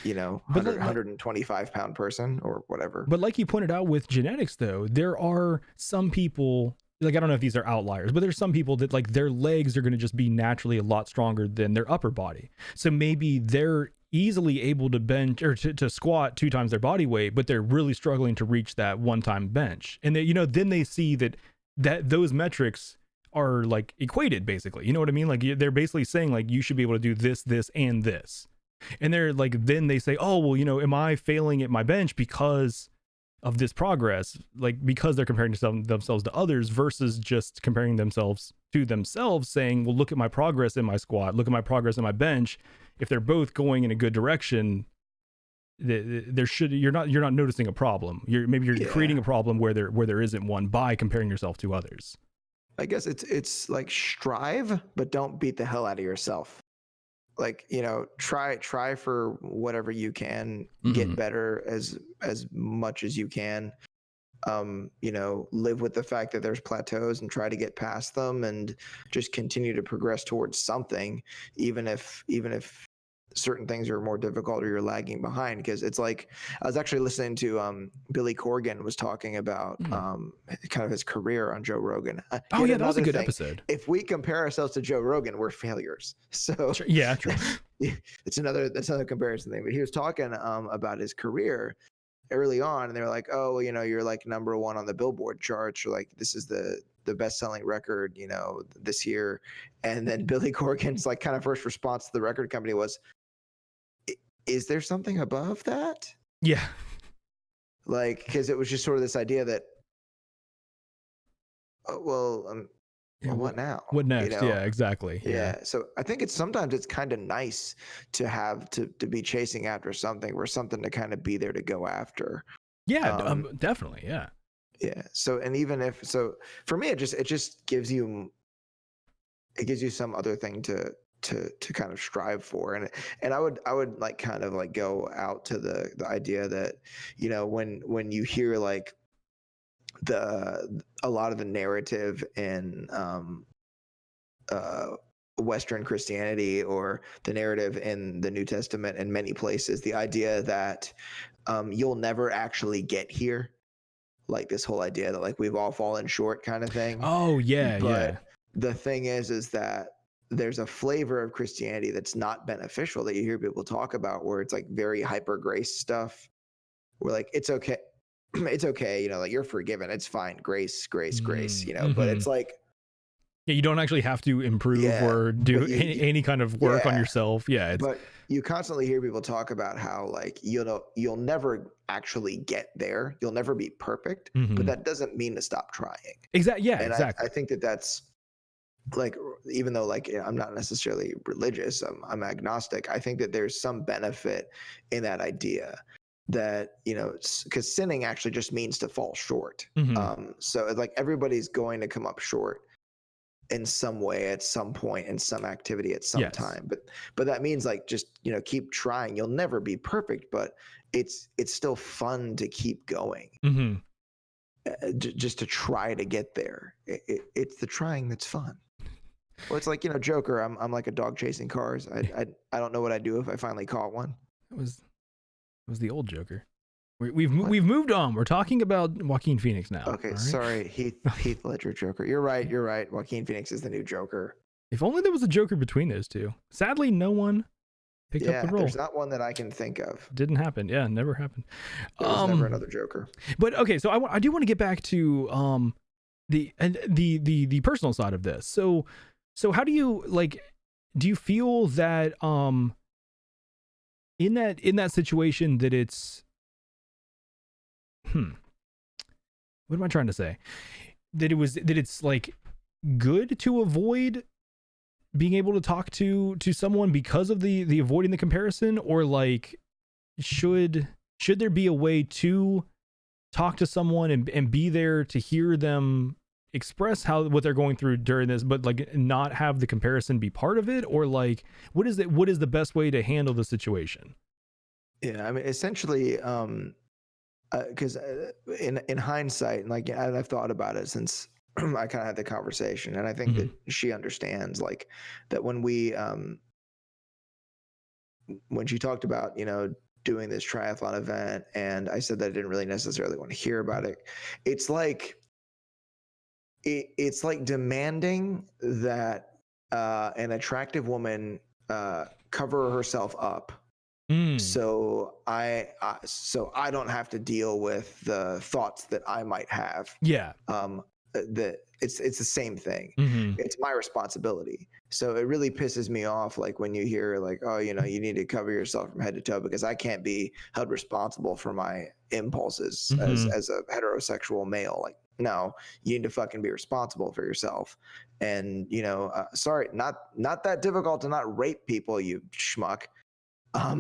[SPEAKER 2] 125 pound person or whatever.
[SPEAKER 1] But like you pointed out with genetics though, there are some people, I don't know if these are outliers, but there's some people that their legs are going to just be naturally a lot stronger than their upper body. So maybe they're easily able to bench or to squat 2 times their body weight, but they're really struggling to reach that 1-time bench. And they, then they see that those metrics are like equated basically. You know what I mean? Like they're basically saying like you should be able to do this, this, and this. And they're like, then they say, oh, well, am I failing at my bench because of this progress? Like because they're comparing themselves to others versus just comparing themselves to themselves, saying, well, look at my progress in my squat, look at my progress in my bench. If they're both going in a good direction, you're not noticing a problem. You're creating a problem where there isn't one by comparing yourself to others.
[SPEAKER 2] I guess it's like strive, but don't beat the hell out of yourself. Like, try for whatever you can, get better as much as you can. Live with the fact that there's plateaus and try to get past them and just continue to progress towards something, even if certain things are more difficult or you're lagging behind. Because it's like, I was actually listening to Billy Corgan was talking about kind of his career on Joe Rogan.
[SPEAKER 1] Oh yeah, that was a good episode.
[SPEAKER 2] If we compare ourselves to Joe Rogan, we're failures. So
[SPEAKER 1] yeah, true.
[SPEAKER 2] that's another comparison thing. But he was talking about his career early on, and they were like, oh, well, you're like number 1 on the Billboard charts, or like this is the best-selling record this year. And then Billy Corgan's like kind of first response to the record company was, is there something above that?
[SPEAKER 1] Yeah.
[SPEAKER 2] Like, because it was just sort of this idea that, well, what now?
[SPEAKER 1] What next? Yeah, exactly.
[SPEAKER 2] Yeah. So I think sometimes it's kind of nice to have to be chasing after something, or something to kind of be there to go after.
[SPEAKER 1] Yeah, definitely. Yeah.
[SPEAKER 2] Yeah. So, and even for me, it just gives you some other thing to kind of strive for. And I would like kind of like go out to the idea that, when you hear like a lot of the narrative in Western Christianity, or the narrative in the New Testament in many places, the idea that you'll never actually get here, like this whole idea that like we've all fallen short kind of thing.
[SPEAKER 1] Oh yeah.
[SPEAKER 2] But the thing is that there's a flavor of Christianity that's not beneficial that you hear people talk about, where it's like very hyper grace stuff, where like it's okay, like you're forgiven, it's fine, grace, but it's like,
[SPEAKER 1] yeah, you don't actually have to improve or do any kind of work on yourself. Yeah,
[SPEAKER 2] but you constantly hear people talk about how like you'll never actually get there, you'll never be perfect, but that doesn't mean to stop trying.
[SPEAKER 1] Exactly. Yeah,
[SPEAKER 2] and
[SPEAKER 1] exactly.
[SPEAKER 2] I think that's like, even though like I'm not necessarily religious, I'm agnostic, I think that there's some benefit in that idea that, because sinning actually just means to fall short. So like everybody's going to come up short in some way at some point in some activity at some time, but that means like just keep trying. You'll never be perfect, but it's still fun to keep going. Just to try to get there. It's the trying that's fun. Well, it's like, Joker. I'm like a dog chasing cars. I don't know what I'd do if I finally caught one.
[SPEAKER 1] It was the old Joker. We've moved on. We're talking about Joaquin Phoenix now.
[SPEAKER 2] Okay, right? Sorry, Heath Ledger Joker. You're right. Joaquin Phoenix is the new Joker.
[SPEAKER 1] If only there was a Joker between those two. Sadly, no one picked up the role.
[SPEAKER 2] There's not one that I can think of.
[SPEAKER 1] Didn't happen. Yeah, never happened.
[SPEAKER 2] There was never another Joker.
[SPEAKER 1] But okay, so I do want to get back to the personal side of this. So how do you do you feel that in that situation that it's what am I trying to say? That it's like good to avoid being able to talk to someone because of the avoiding the comparison, or like should there be a way to talk to someone and be there to hear them express what they're going through during this, but like not have the comparison be part of it? Or like what is the best way to handle the situation?
[SPEAKER 2] Yeah, I mean, essentially, because in hindsight, and like I've thought about it since I kind of had the conversation, and I think that she understands like that when she talked about doing this triathlon event, and I said that I didn't really necessarily want to hear about it. It's like demanding that an attractive woman cover herself up So I don't have to deal with the thoughts that I might have.
[SPEAKER 1] Yeah.
[SPEAKER 2] It's the same thing.
[SPEAKER 1] Mm-hmm.
[SPEAKER 2] It's my responsibility. So it really pisses me off, like when you hear like, oh, you need to cover yourself from head to toe because I can't be held responsible for my impulses as a heterosexual male. Like, no, you need to fucking be responsible for yourself. And sorry, not that difficult to not rape people, you schmuck. I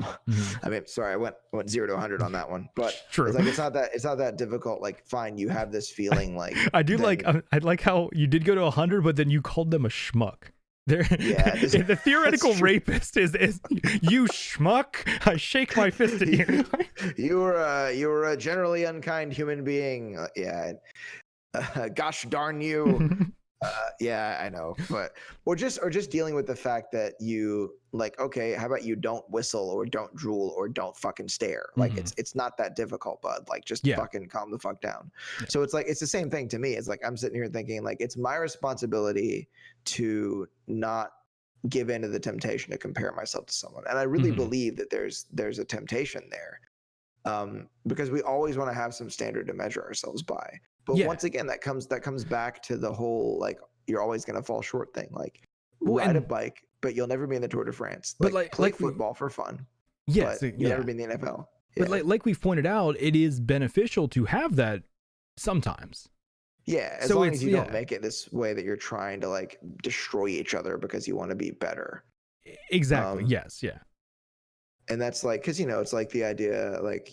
[SPEAKER 2] mean, sorry, I went 0 to 100 on that one, but
[SPEAKER 1] True.
[SPEAKER 2] It's like it's not that difficult. Like, fine, you have this feeling like
[SPEAKER 1] I do like I like how you did go to 100, but then you called them a schmuck.
[SPEAKER 2] Yeah,
[SPEAKER 1] the theoretical rapist is you schmuck. I shake my fist at you.
[SPEAKER 2] You were a generally unkind human being. Yeah, gosh darn you. Yeah, I know, but or just dealing with the fact that you like, okay, how about you don't whistle or don't drool or don't fucking stare? Like it's not that difficult, bud. Like just fucking calm the fuck down. Yeah. So it's like it's the same thing to me. It's like I'm sitting here thinking like it's my responsibility to not give in to the temptation to compare myself to someone, and I really believe that there's a temptation there, because we always want to have some standard to measure ourselves by. But once again, that comes back to the whole like you're always going to fall short thing. Like ride a bike, but you'll never be in the Tour de France. Like play football for fun.
[SPEAKER 1] Yes,
[SPEAKER 2] but you'll never be in the NFL.
[SPEAKER 1] Yeah. But like we've pointed out, it is beneficial to have that sometimes.
[SPEAKER 2] Yeah, as long as you don't make it this way that you're trying to like destroy each other because you want to be better.
[SPEAKER 1] Exactly. Yes. Yeah.
[SPEAKER 2] And that's like, because it's like the idea, like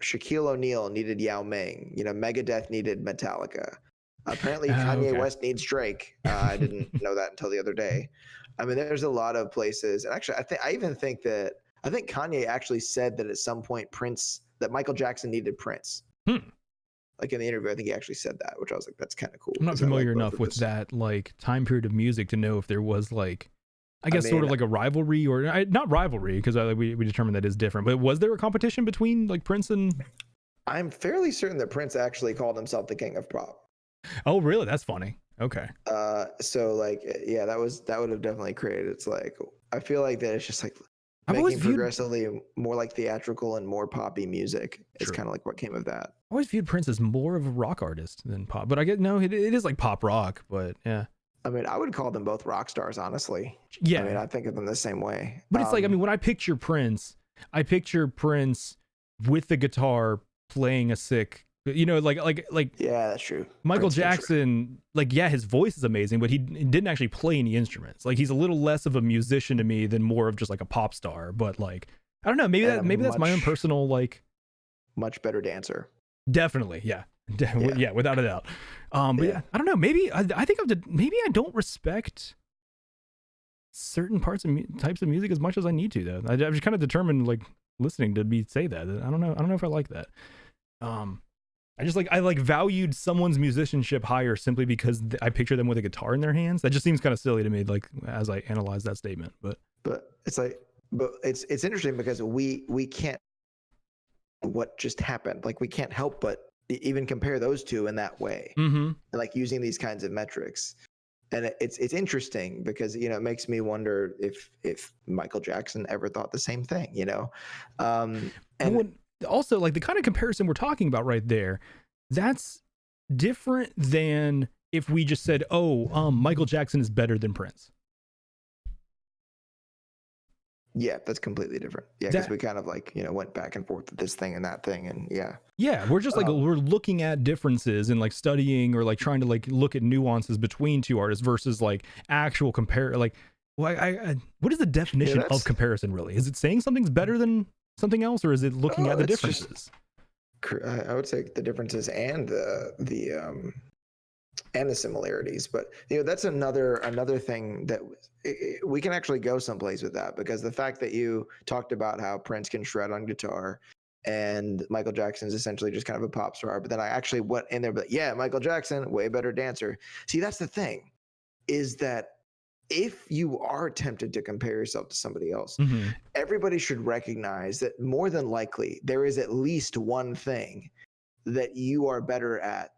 [SPEAKER 2] Shaquille O'Neal needed Yao Ming. Megadeth needed Metallica. Apparently, Kanye West needs Drake. I didn't know that until the other day. I mean, there's a lot of places, and actually, I think Kanye actually said that at some point that Michael Jackson needed Prince. Like in the interview, I think he actually said that, which I was like, that's kind of cool.
[SPEAKER 1] I'm not familiar enough with that like time period of music to know if there was like, I guess sort of like a rivalry or not rivalry, because we determined that is different. But was there a competition between like Prince and?
[SPEAKER 2] I'm fairly certain that Prince actually called himself the king of pop.
[SPEAKER 1] Oh, really? That's funny. Okay.
[SPEAKER 2] So like, yeah, that would have definitely created. It's like I feel like that it's just like making progressively more like theatrical and more poppy music. It's kind of like what came of that.
[SPEAKER 1] I always viewed Prince as more of a rock artist than pop, but I get it is like pop rock, but yeah.
[SPEAKER 2] I mean, I would call them both rock stars, honestly.
[SPEAKER 1] Yeah.
[SPEAKER 2] I mean, I think of them the same way.
[SPEAKER 1] But it's like, I mean, when I picture Prince with the guitar playing a sick, like
[SPEAKER 2] yeah, that's true.
[SPEAKER 1] Michael Jackson, like, yeah, his voice is amazing, but he didn't actually play any instruments. Like, he's a little less of a musician to me than more of just like a pop star. But like, I don't know, maybe that's my own personal like.
[SPEAKER 2] Much better dancer.
[SPEAKER 1] Definitely, yeah. Yeah, without a doubt. But yeah, I don't know. Maybe I think maybe I don't respect certain parts of types of music as much as I need to. Though I've just kind of determined, like listening to say that. I don't know if I like that. I just I valued someone's musicianship higher simply because I picture them with a guitar in their hands. That just seems kind of silly to me. Like as I analyze that statement, but
[SPEAKER 2] it's like, it's interesting because we can't. What just happened? Like we can't help but even compare those two in that way, and like using these kinds of metrics. And it's interesting because it makes me wonder if Michael Jackson ever thought the same thing, and
[SPEAKER 1] also like the kind of comparison we're talking about right there, that's different than if we just said, Michael Jackson is better than Prince.
[SPEAKER 2] Yeah, that's completely different. Yeah, because we kind of went back and forth with this thing and that thing, and yeah, we're just
[SPEAKER 1] we're looking at differences and like studying or like trying to like look at nuances between two artists versus like actual compare. Like, what is the definition of comparison really? Is it saying something's better than something else, or is it looking at the differences?
[SPEAKER 2] I would say the differences and the similarities, but that's another thing that we can actually go someplace with that, because the fact that you talked about how Prince can shred on guitar and Michael Jackson is essentially just kind of a pop star, but then I actually went in there, but yeah, Michael Jackson, way better dancer. See, that's the thing, is that if you are tempted to compare yourself to somebody else, everybody should recognize that more than likely there is at least one thing that you are better at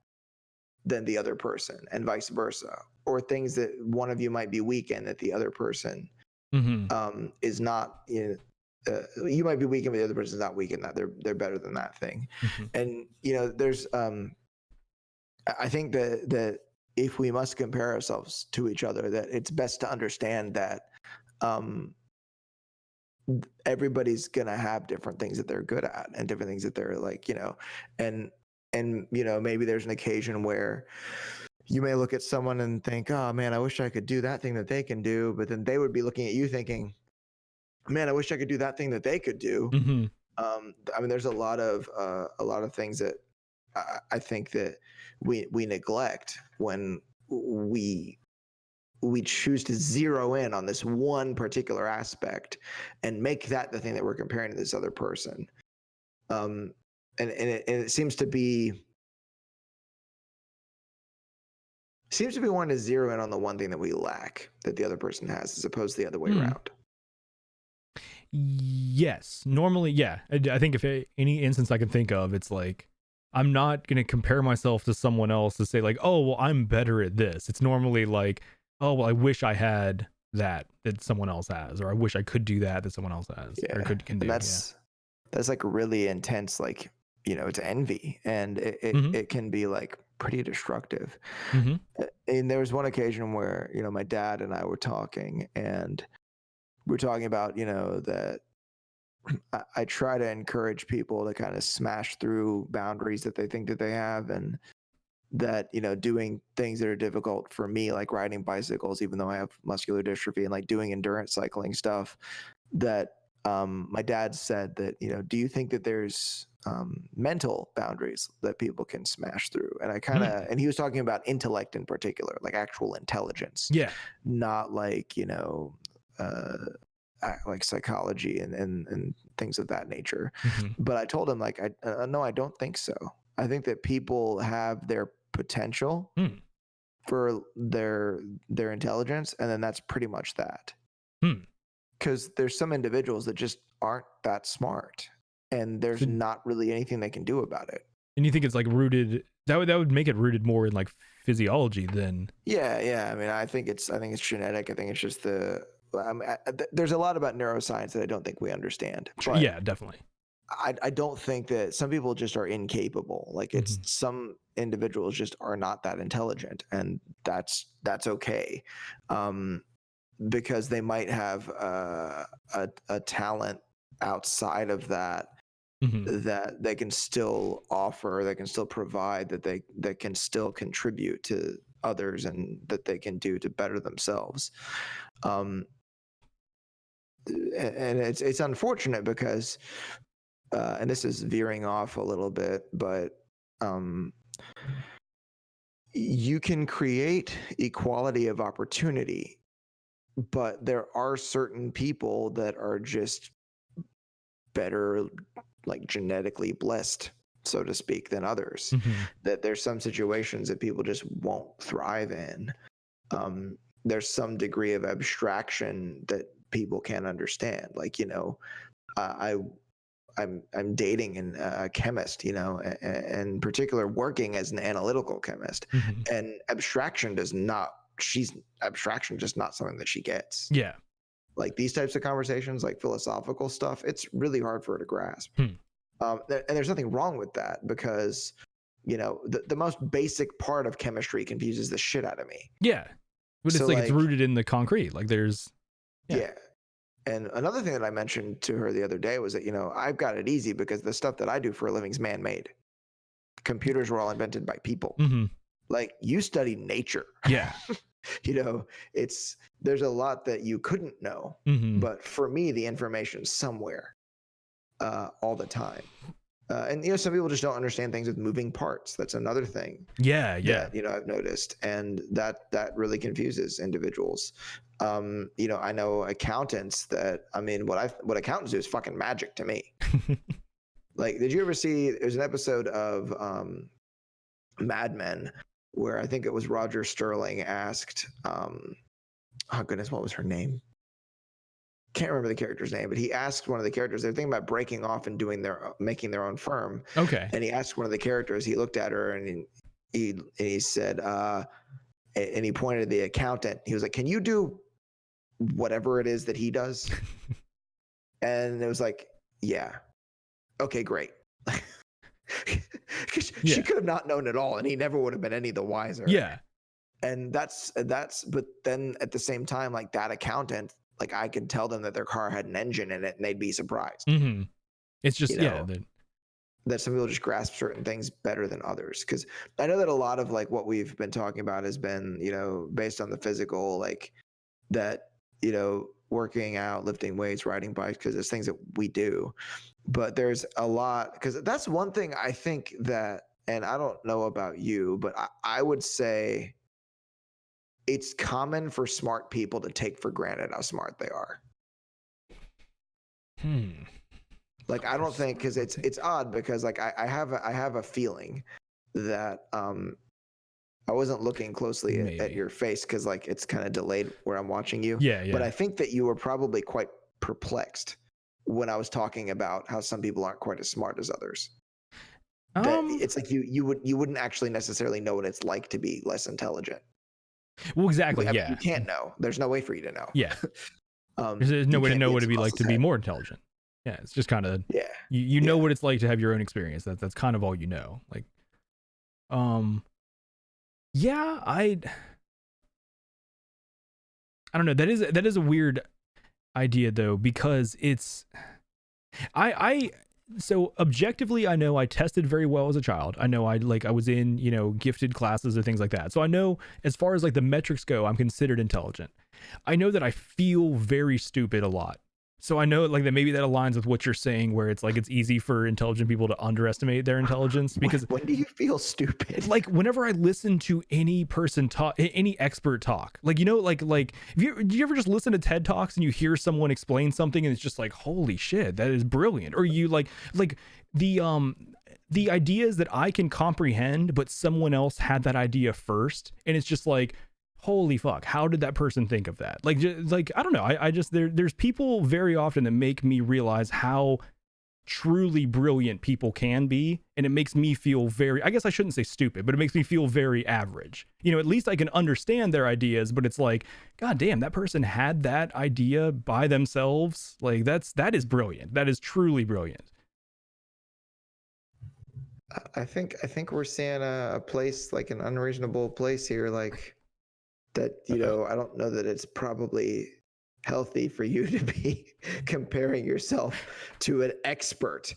[SPEAKER 2] than the other person, and vice versa, or things that one of you might be weak in that the other person is not. you might be weak in, but the other person's not weak in that. They're better than that thing. And there's I think that if we must compare ourselves to each other, that it's best to understand that everybody's gonna have different things that they're good at and different things that they're like, and maybe there's an occasion where you may look at someone and think, oh man, I wish I could do that thing that they can do, but then they would be looking at you thinking, man, I wish I could do that thing that they could do. I mean, there's a lot of things that I think that we neglect when we choose to zero in on this one particular aspect and make that the thing that we're comparing to this other person. And it seems to be wanting to zero in on the one thing that we lack that the other person has, as opposed to the other way around.
[SPEAKER 1] Yes, normally, yeah. I think if any instance I can think of, it's like, I'm not going to compare myself to someone else to say like, oh, well, I'm better at this. It's normally like, oh, well, I wish I had that someone else has, or I wish I could do that someone else has, or can do.
[SPEAKER 2] That's like really intense, like, it's envy, and it can be like pretty destructive. And there was one occasion where, my dad and I were talking, and we're talking about, that I try to encourage people to kind of smash through boundaries that they think that they have, and that, doing things that are difficult for me, like riding bicycles, even though I have muscular dystrophy, and like doing endurance cycling stuff, that my dad said that, do you think that there's mental boundaries that people can smash through? And I kind of, and he was talking about intellect in particular, like actual intelligence, not like, like psychology and things of that nature. But I told him, like, no, I don't think so. I think that people have their potential for their intelligence, and then that's pretty much that. Because there's some individuals that just aren't that smart, and there's not really anything they can do about it.
[SPEAKER 1] And you think it's like rooted, that would make it rooted more in like physiology than?
[SPEAKER 2] Yeah. I mean, I think it's genetic. I think it's just there's a lot about neuroscience that I don't think we understand. But
[SPEAKER 1] yeah, definitely.
[SPEAKER 2] I don't think that some people just are incapable. Like, it's some individuals just are not that intelligent, and that's okay. Because they might have a talent outside of that, that they can still offer, that can still provide, that can still contribute to others, and that they can do to better themselves. And it's unfortunate because, and this is veering off a little bit, but you can create equality of opportunity, but there are certain people that are just better, like genetically blessed, so to speak, than others. That there's some situations that people just won't thrive in. There's some degree of abstraction that people can't understand. Like, I'm dating a chemist, and in particular working as an analytical chemist, and abstraction just not something that she gets.
[SPEAKER 1] Yeah.
[SPEAKER 2] Like these types of conversations, like philosophical stuff, it's really hard for her to grasp. And there's nothing wrong with that, because, the most basic part of chemistry confuses the shit out of me.
[SPEAKER 1] Yeah. But it's like it's rooted in the concrete. Like there's.
[SPEAKER 2] Yeah. And another thing that I mentioned to her the other day was that, I've got it easy because the stuff that I do for a living is man-made. Computers were all invented by people. Like, you study nature.
[SPEAKER 1] Yeah.
[SPEAKER 2] There's a lot that you couldn't know, but for me, the information's somewhere all the time. And some people just don't understand things with moving parts. That's another thing.
[SPEAKER 1] Yeah.
[SPEAKER 2] That, I've noticed, and that really confuses individuals. I know accountants that, I mean, what accountants do is fucking magic to me. Like, did you ever see? There's an episode of Mad Men where I think it was Roger Sterling asked, oh goodness, what was her name? Can't remember the character's name, but he asked one of the characters, they're thinking about breaking off and making their own firm.
[SPEAKER 1] Okay.
[SPEAKER 2] And he asked one of the characters, he looked at her and he said, and he pointed at the accountant. He was like, can you do whatever it is that he does? And it was like, yeah, okay, great. She could have not known at all, and he never would have been any the wiser.
[SPEAKER 1] Yeah.
[SPEAKER 2] And that's, but then at the same time, like that accountant, like I could tell them that their car had an engine in it and they'd be surprised.
[SPEAKER 1] Mm-hmm. It's just,
[SPEAKER 2] that some people just grasp certain things better than others. Because I know that a lot of like what we've been talking about has been, based on the physical, like that, working out, lifting weights, riding bikes, because it's things that we do. But there's a lot, because that's one thing I think that, and I don't know about you, but I would say it's common for smart people to take for granted how smart they are. Like, I don't think, because it's odd, because like I have a feeling that I wasn't looking closely at your face because like it's kind of delayed where I'm watching you.
[SPEAKER 1] Yeah.
[SPEAKER 2] But I think that you were probably quite perplexed when I was talking about how some people aren't quite as smart as others. That it's like you wouldn't actually necessarily know what it's like to be less intelligent.
[SPEAKER 1] Well, exactly.
[SPEAKER 2] I mean, you can't know. There's no way for you to know.
[SPEAKER 1] Yeah. There's no way to know what it'd be like to be more intelligent. Yeah, it's just kind of you know what it's like to have your own experience. That's kind of all you know. Like, yeah, I don't know. That is a weird idea though, because it's so objectively, I know I tested very well as a child. I know I was in, gifted classes or things like that. So I know as far as like the metrics go, I'm considered intelligent. I know that I feel very stupid a lot. So I know like that maybe that aligns with what you're saying, where it's like it's easy for intelligent people to underestimate their intelligence. Because
[SPEAKER 2] when do you feel stupid?
[SPEAKER 1] Like whenever I listen to any person talk, any expert talk, like do you ever just listen to TED Talks and you hear someone explain something and it's just like, holy shit, that is brilliant. Or you like the ideas that I can comprehend, but someone else had that idea first, and it's just like, holy fuck, how did that person think of that? Like I don't know. I just there's people very often that make me realize how truly brilliant people can be, and it makes me feel very, I guess I shouldn't say stupid, but it makes me feel very average. At least I can understand their ideas, but it's like, god damn, that person had that idea by themselves. Like that is brilliant. That is truly brilliant.
[SPEAKER 2] I think we're seeing a place, like an unreasonable place here, like that, I don't know that it's probably healthy for you to be comparing yourself to an expert.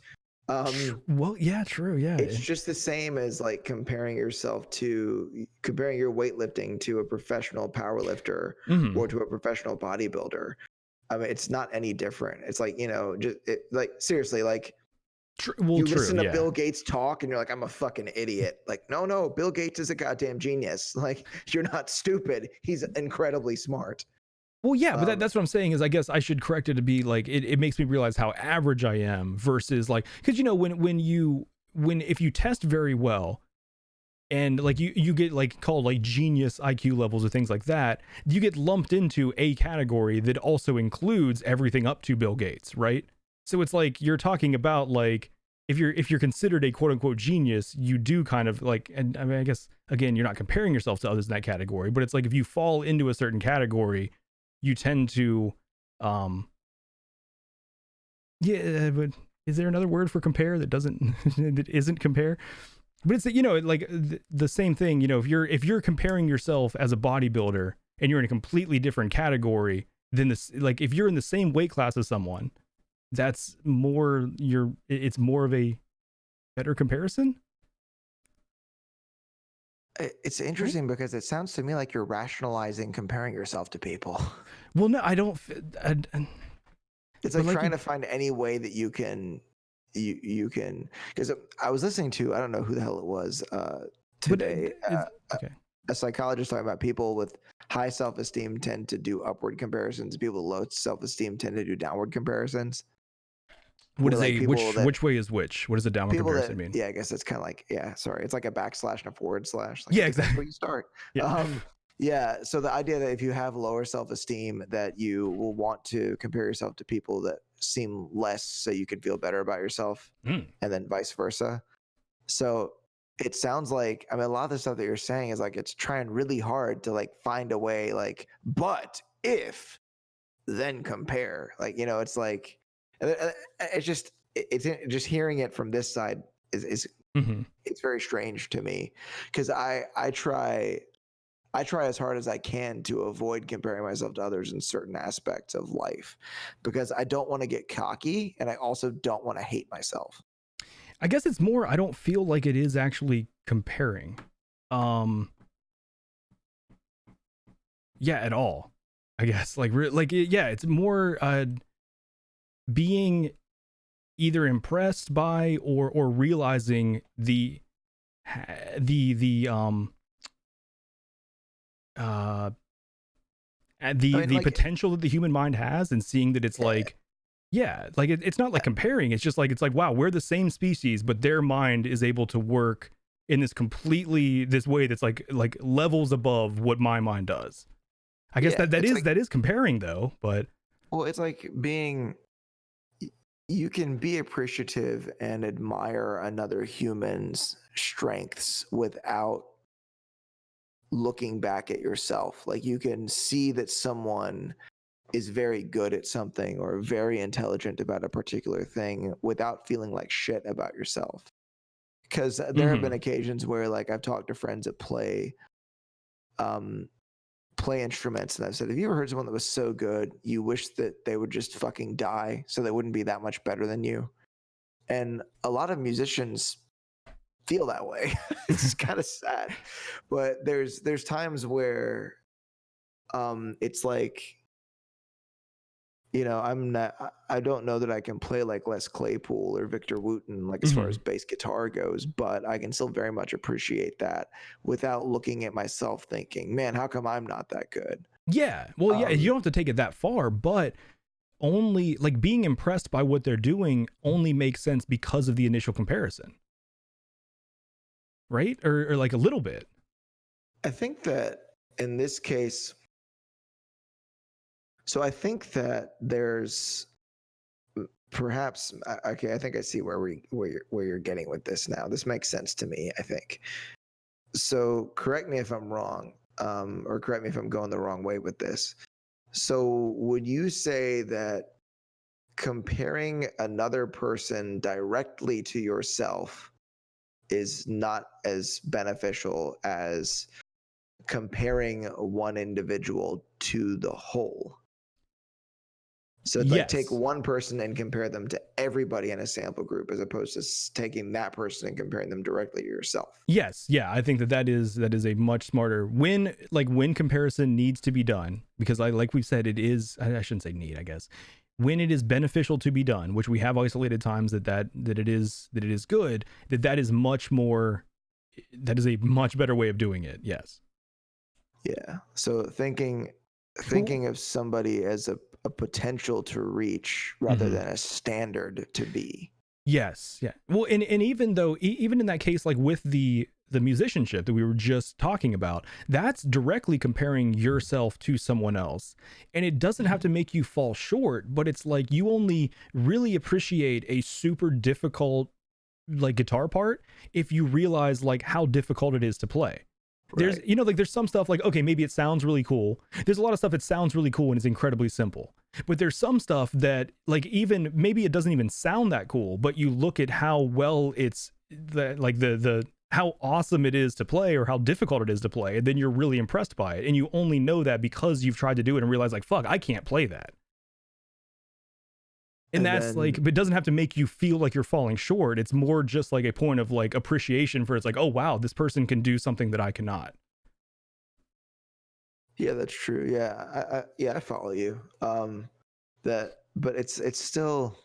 [SPEAKER 1] Well, yeah, true. Yeah.
[SPEAKER 2] It's just the same as like comparing your weightlifting to a professional powerlifter or to a professional bodybuilder. I mean, it's not any different. It's like, like seriously, like, you listen to Bill Gates talk and you're like, I'm a fucking idiot. Like, no, Bill Gates is a goddamn genius. Like, you're not stupid. He's incredibly smart.
[SPEAKER 1] Well, yeah, but that's what I'm saying is I guess I should correct it to be like, it makes me realize how average I am versus like, because if you test very well and like you get like called like genius IQ levels or things like that, you get lumped into a category that also includes everything up to Bill Gates, right? So it's like you're talking about like if you're considered a quote unquote genius, you do kind of like, and I mean I guess again you're not comparing yourself to others in that category, but it's like if you fall into a certain category, you tend to but is there another word for compare that isn't compare? But it's like the same thing, if you're comparing yourself as a bodybuilder and you're in a completely different category than this, like if you're in the same weight class as someone, it's more of a better comparison.
[SPEAKER 2] It's interesting because it sounds to me like you're rationalizing comparing yourself to people.
[SPEAKER 1] Well, no, I don't.
[SPEAKER 2] It's like trying to find any way that you can, because I was listening to, I don't know who the hell it was today. A psychologist talking about people with high self-esteem tend to do upward comparisons. People with low self-esteem tend to do downward comparisons.
[SPEAKER 1] What is which way is which? What does a downward comparison mean?
[SPEAKER 2] Yeah, I guess it's kind of like, sorry. It's like a backslash and a forward slash. Like,
[SPEAKER 1] yeah, exactly.
[SPEAKER 2] That's where you start. So the idea that if you have lower self-esteem, that you will want to compare yourself to people that seem less so you can feel better about yourself, and then vice versa. So it sounds like, I mean, a lot of the stuff that you're saying is like, it's trying really hard to like find a way, like, but if, then compare. Like, it's like, And it's just hearing it from this side is
[SPEAKER 1] Mm-hmm.
[SPEAKER 2] it's very strange to me, because I try as hard as I can to avoid comparing myself to others in certain aspects of life, because I don't want to get cocky, and I also don't want to hate myself.
[SPEAKER 1] I guess it's more, I don't feel like it is actually comparing. Yeah, at all. I guess yeah, it's more being either impressed by or realizing the uh
[SPEAKER 2] I mean,
[SPEAKER 1] the
[SPEAKER 2] like,
[SPEAKER 1] potential that the human mind has, and seeing that it's
[SPEAKER 2] yeah,
[SPEAKER 1] like, yeah, like it's not like comparing, it's just like, it's like, wow, we're the same species, but their mind is able to work in this way that's like levels above what my mind does. I guess
[SPEAKER 2] yeah, it's like,
[SPEAKER 1] that is comparing though, but
[SPEAKER 2] well, it's like being, you can be appreciative and admire another human's strengths without looking back at yourself. Like, you can see that someone is very good at something or very intelligent about a particular thing without feeling like shit about yourself. Because there have been
[SPEAKER 1] mhm.
[SPEAKER 2] occasions where, like, I've talked to friends that um, play instruments, and I've said, "Have you ever heard someone that was so good you wish that they would just fucking die so they wouldn't be that much better than you?" And a lot of musicians feel that way. It's kind of sad, but there's times where it's like, I don't know that I can play like Les Claypool or Victor Wooten, like, as far as
[SPEAKER 1] Mhm.
[SPEAKER 2] bass guitar goes, but I can still very much appreciate that without looking at myself thinking, man, how come I'm not that good?
[SPEAKER 1] Yeah, well, yeah, you
[SPEAKER 2] Um,
[SPEAKER 1] don't have to take it that far, but only like being impressed by what they're doing only makes sense because of the initial comparison, right? Or like a little bit.
[SPEAKER 2] I think that in this case, so I think that there's perhaps, okay, I think I see where you're getting with this now. This makes sense to me, I think. So correct me if I'm wrong, or correct me if I'm going the wrong way with this. So would you say that comparing another person directly to yourself is not as beneficial as comparing one individual to the whole? So it's like, take
[SPEAKER 1] Yes.
[SPEAKER 2] one person and compare them to everybody in a sample group, as opposed to taking that person and comparing them directly to yourself.
[SPEAKER 1] Yes, yeah, I think that is a much smarter when comparison needs to be done, because I like we've said, it is, I shouldn't say need, I guess, when it is beneficial to be done, which we have isolated times that it is good, that is much more, that is a much better way of doing it. Yes.
[SPEAKER 2] Yeah. So
[SPEAKER 1] Cool.
[SPEAKER 2] thinking of somebody as a potential to reach rather
[SPEAKER 1] Mhm.
[SPEAKER 2] than a standard to be.
[SPEAKER 1] Yes, yeah. Well, and even though even in that case, like with the musicianship that we were just talking about, that's directly comparing yourself to someone else, and it doesn't have to make you fall short. But it's like you only really appreciate a super difficult like guitar part if you realize like how difficult it is to play. There's,
[SPEAKER 2] Right.
[SPEAKER 1] like there's some stuff like, okay, maybe it sounds really cool. There's a lot of stuff that sounds really cool and is incredibly simple. But there's some stuff that like, even maybe it doesn't even sound that cool, but you look at how well it's the how awesome it is to play or how difficult it is to play, and then you're really impressed by it. And you only know that because you've tried to do it and realize like, fuck, I can't play that. And
[SPEAKER 2] And
[SPEAKER 1] that's like,
[SPEAKER 2] then,
[SPEAKER 1] but it doesn't have to make you feel like you're falling short. It's more just like a point of like appreciation for, it's like, oh wow, this person can do something that I cannot.
[SPEAKER 2] yeah, that's true. Yeah. I follow you. But it's still,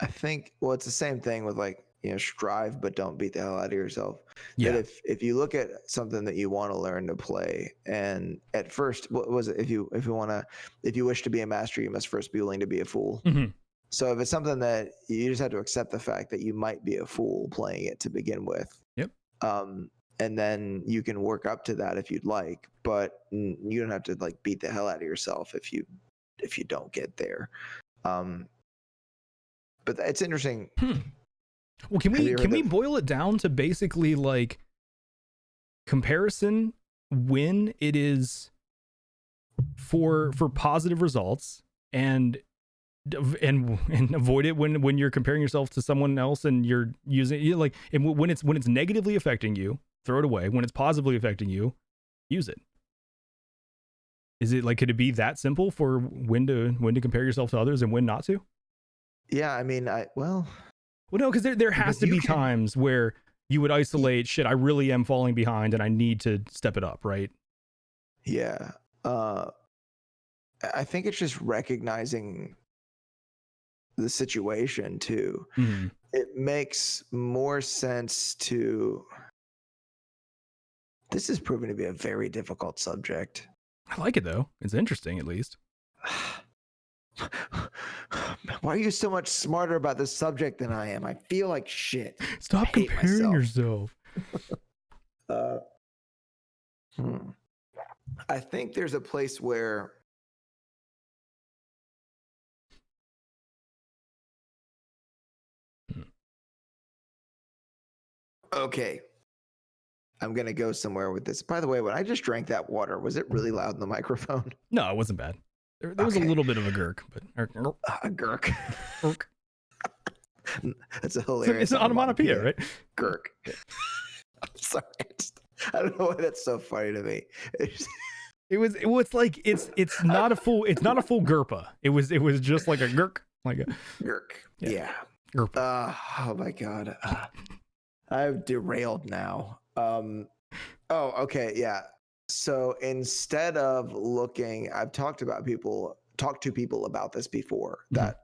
[SPEAKER 2] I think, well, it's the same thing with, like, strive but don't beat the hell out of yourself. That
[SPEAKER 1] Yeah.
[SPEAKER 2] if you look at something that you want to learn to play, and at first, what was it? If you wish to be a master, you must first be willing to be a fool.
[SPEAKER 1] Hmm.
[SPEAKER 2] So if it's something that you just have to accept the fact that you might be a fool playing it to begin with,
[SPEAKER 1] Yep.
[SPEAKER 2] um, and then you can work up to that if you'd like, but you don't have to, like, beat the hell out of yourself if you don't get there. Um, but it's interesting.
[SPEAKER 1] Hmm. Well,
[SPEAKER 2] Have you
[SPEAKER 1] can
[SPEAKER 2] heard
[SPEAKER 1] we
[SPEAKER 2] that?
[SPEAKER 1] boil it down to basically like comparison when it is for positive results, and and avoid it when you're comparing yourself to someone else and you're using it, like, and when it's negatively affecting you, throw it away. When it's positively affecting you, use it. Is it like, could it be that simple for when to compare yourself to others and when not to?
[SPEAKER 2] Yeah, I mean, well,
[SPEAKER 1] no, because there has to be times where you would isolate, shit, I really am falling behind and I need to step it up, right?
[SPEAKER 2] Yeah. I think it's just recognizing the situation too.
[SPEAKER 1] Mm-hmm.
[SPEAKER 2] It makes more sense to. This is proving to be a very difficult subject.
[SPEAKER 1] I like it though. It's interesting, at least.
[SPEAKER 2] Why are you so much smarter about this subject than I am? I feel like shit.
[SPEAKER 1] Stop comparing yourself.
[SPEAKER 2] I think there's a place where okay, I'm going to go somewhere with this. By the way, when I just drank that water, was it really loud in the microphone?
[SPEAKER 1] No, it wasn't bad. There was a little bit of a gurk, but
[SPEAKER 2] a gurk.
[SPEAKER 1] Gurk.
[SPEAKER 2] That's a hilarious.
[SPEAKER 1] It's an onomatopoeia, right?
[SPEAKER 2] Gurk. I'm sorry. I don't know why that's so funny to me.
[SPEAKER 1] It's like it's not a full gurpa. It was just like a gurk, like a
[SPEAKER 2] gurk. Yeah.
[SPEAKER 1] Gurpa.
[SPEAKER 2] Oh my god. I've derailed now. Oh, okay, yeah. So instead of looking, I've talked to people about this before, that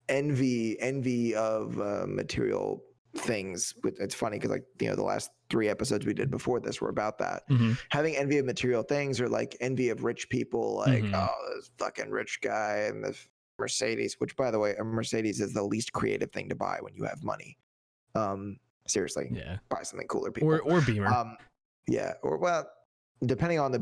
[SPEAKER 2] envy of material things. It's funny because, like, the last 3 episodes we did before this were about that. Having envy of material things, or like envy of rich people, like, oh, this fucking rich guy and this Mercedes, which, by the way, a Mercedes is the least creative thing to buy when you have money. Seriously,
[SPEAKER 1] yeah,
[SPEAKER 2] buy something cooler, people.
[SPEAKER 1] Or Beamer.
[SPEAKER 2] Yeah, or, well, depending upon the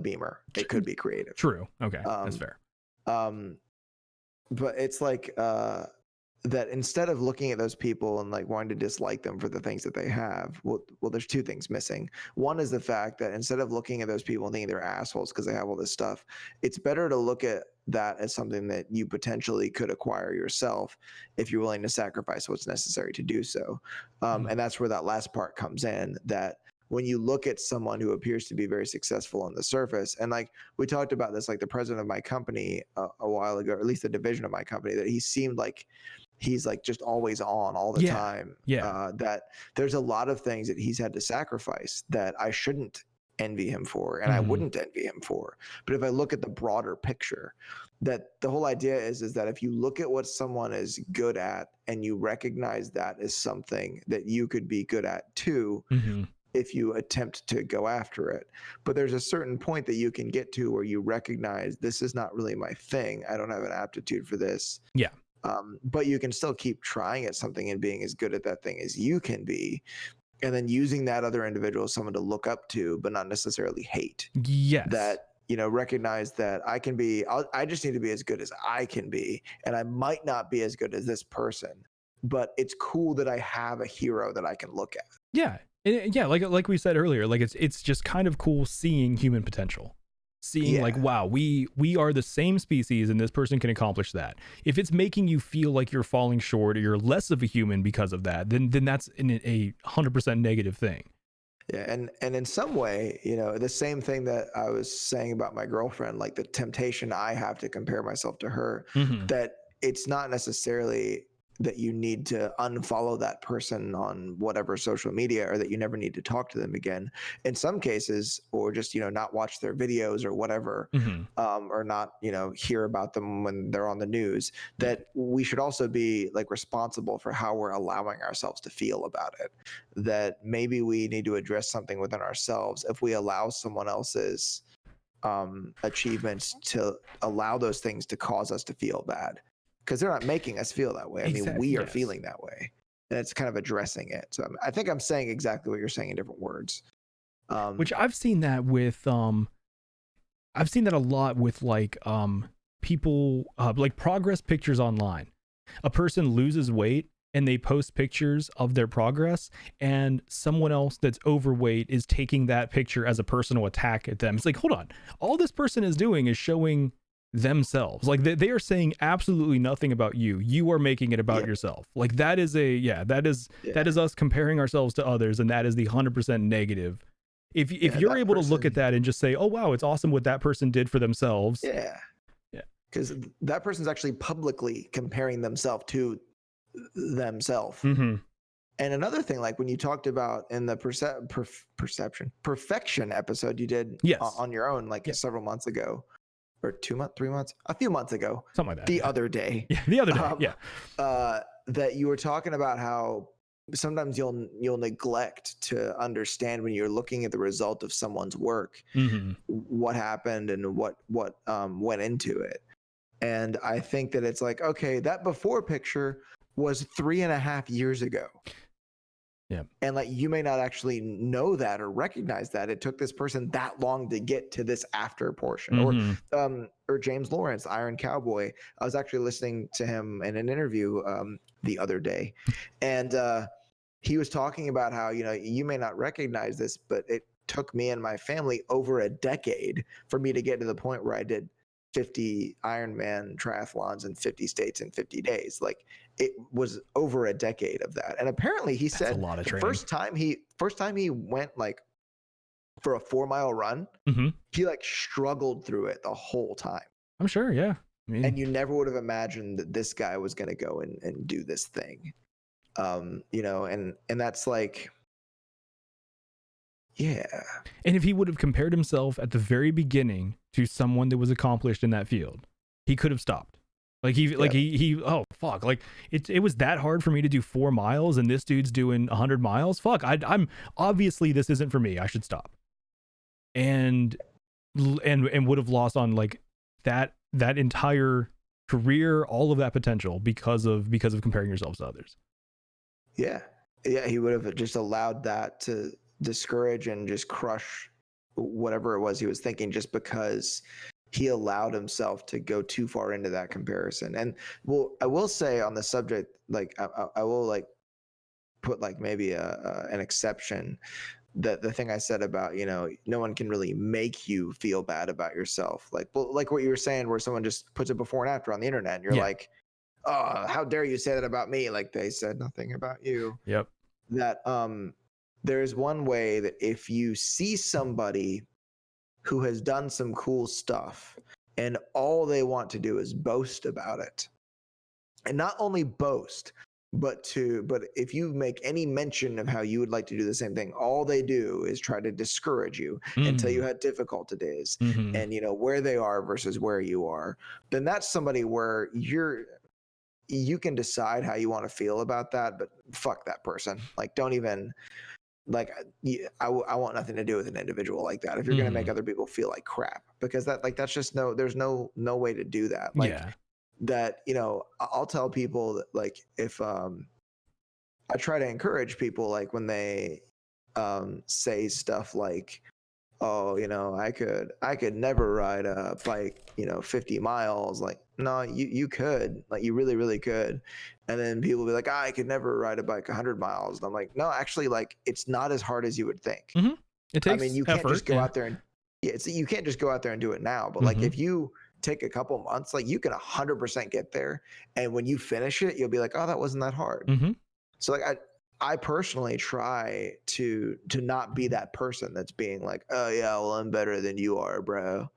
[SPEAKER 2] Beamer, it could be creative.
[SPEAKER 1] True. Okay, that's fair.
[SPEAKER 2] But it's like that instead of looking at those people and like wanting to dislike them for the things that they have, well, there's 2 things missing. One is the fact that instead of looking at those people and thinking they're assholes because they have all this stuff, it's better to look at that as something that you potentially could acquire yourself if you're willing to sacrifice what's necessary to do so. And that's where that last part comes in, that when you look at someone who appears to be very successful on the surface, and like we talked about this, like the president of my company a while ago, or at least the division of my company, that he seemed like he's like just always on all the time. That there's a lot of things that he's had to sacrifice that I shouldn't envy him for, and I wouldn't envy him for. But if I look at the broader picture, that the whole idea is that if you look at what someone is good at and you recognize that as something that you could be good at too, if you attempt to go after it. But there's a certain point that you can get to where you recognize, this is not really my thing. I don't have an aptitude for this.
[SPEAKER 1] Yeah.
[SPEAKER 2] But you can still keep trying at something and being as good at that thing as you can be. And then using that other individual as someone to look up to, but not necessarily hate.
[SPEAKER 1] Yes.
[SPEAKER 2] That, recognize that I just need to be as good as I can be. And I might not be as good as this person, but it's cool that I have a hero that I can look at.
[SPEAKER 1] Yeah. Yeah. Like we said earlier, like it's just kind of cool seeing human potential. Seeing like, wow, we are the same species and this person can accomplish that. If it's making you feel like you're falling short or you're less of a human because of that, then that's a 100% negative thing.
[SPEAKER 2] Yeah, and in some way, the same thing that I was saying about my girlfriend, like the temptation I have to compare myself to her, that it's not necessarily that you need to unfollow that person on whatever social media, or that you never need to talk to them again in some cases, or just not watch their videos or whatever, or not hear about them when they're on the news. That we should also be like responsible for how we're allowing ourselves to feel about it. That maybe we need to address something within ourselves if we allow someone else's achievements to allow those things to cause us to feel bad. Because they're not making us feel that way. I mean, we are feeling that way. And it's kind of addressing it. So I think I'm saying exactly what you're saying in different words.
[SPEAKER 1] Which I've seen that with, I've seen that a lot with like people, like progress pictures online. A person loses weight and they post pictures of their progress, and someone else that's overweight is taking that picture as a personal attack at them. It's like, hold on, all this person is doing is showing themselves. Like they are saying absolutely nothing about you. You are making it about yourself. Like that is that is us comparing ourselves to others, and that is the 100% negative. If you're able to look at that and just say, oh wow, it's awesome what that person did for themselves.
[SPEAKER 2] Yeah. Because that person's actually publicly comparing themselves to themselves.
[SPEAKER 1] Mm-hmm.
[SPEAKER 2] And another thing, like when you talked about in the perfection episode you did on your own, like several months ago, or 2 months, 3 months, a few months ago,
[SPEAKER 1] something like that.
[SPEAKER 2] The other day.
[SPEAKER 1] Yeah, the other day.
[SPEAKER 2] That you were talking about how sometimes you'll neglect to understand when you're looking at the result of someone's work, what happened and what went into it. And I think that it's like, okay, that before picture was 3.5 years ago.
[SPEAKER 1] Yeah.
[SPEAKER 2] And like, you may not actually know that or recognize that it took this person that long to get to this after portion. Or James Lawrence, Iron Cowboy. I was actually listening to him in an interview the other day, and he was talking about how, you may not recognize this, but it took me and my family over a decade for me to get to the point where I did 50 Ironman triathlons in 50 states in 50 days. Like, it was over a decade of that. And apparently he said the first time he went like for a 4-mile run, he like struggled through it the whole time.
[SPEAKER 1] I'm sure. Yeah.
[SPEAKER 2] And you never would have imagined that this guy was going to go and do this thing. And that's like, yeah.
[SPEAKER 1] And if he would have compared himself at the very beginning to someone that was accomplished in that field, he could have stopped. Like he oh fuck, like it was that hard for me to do 4 miles, and this dude's doing 100 miles. Fuck, I'm obviously this isn't for me. I should stop. And would have lost on like that entire career, all of that potential because of comparing yourselves to others.
[SPEAKER 2] Yeah, he would have just allowed that to discourage and just crush whatever it was he was thinking, just because he allowed himself to go too far into that comparison. And I will say on the subject, like I will like put like maybe an exception, that the thing I said about, no one can really make you feel bad about yourself. Like what you were saying, where someone just puts it before and after on the internet, and you're like, oh, how dare you say that about me? Like, they said nothing about you.
[SPEAKER 1] Yep.
[SPEAKER 2] That there's one way that if you see somebody who has done some cool stuff and all they want to do is boast about it, and not only boast, but if you make any mention of how you would like to do the same thing, all they do is try to discourage you and tell you how difficult it is, and where they are versus where you are, then that's somebody where you can decide how you want to feel about that, but fuck that person. Like, don't even, like, I want nothing to do with an individual like that. If you're going to make other people feel like crap, because that's just there's no way to do that. Like that, I'll tell people that, like, if I try to encourage people, like when they say stuff like, oh, I could never ride a bike, 50 miles. Like, no, you could, like, you really, really could. And then people will be like, I could never ride a bike 100 miles. And I'm like, no, actually, like, it's not as hard as you would think.
[SPEAKER 1] It takes,
[SPEAKER 2] you can't just go out there and you can't just go out there and do it now. But like, if you take a couple months, like, you can 100% get there. And when you finish it, you'll be like, oh, that wasn't that hard. So like, I personally try to not be that person that's being like, oh yeah, well, I'm better than you are, bro.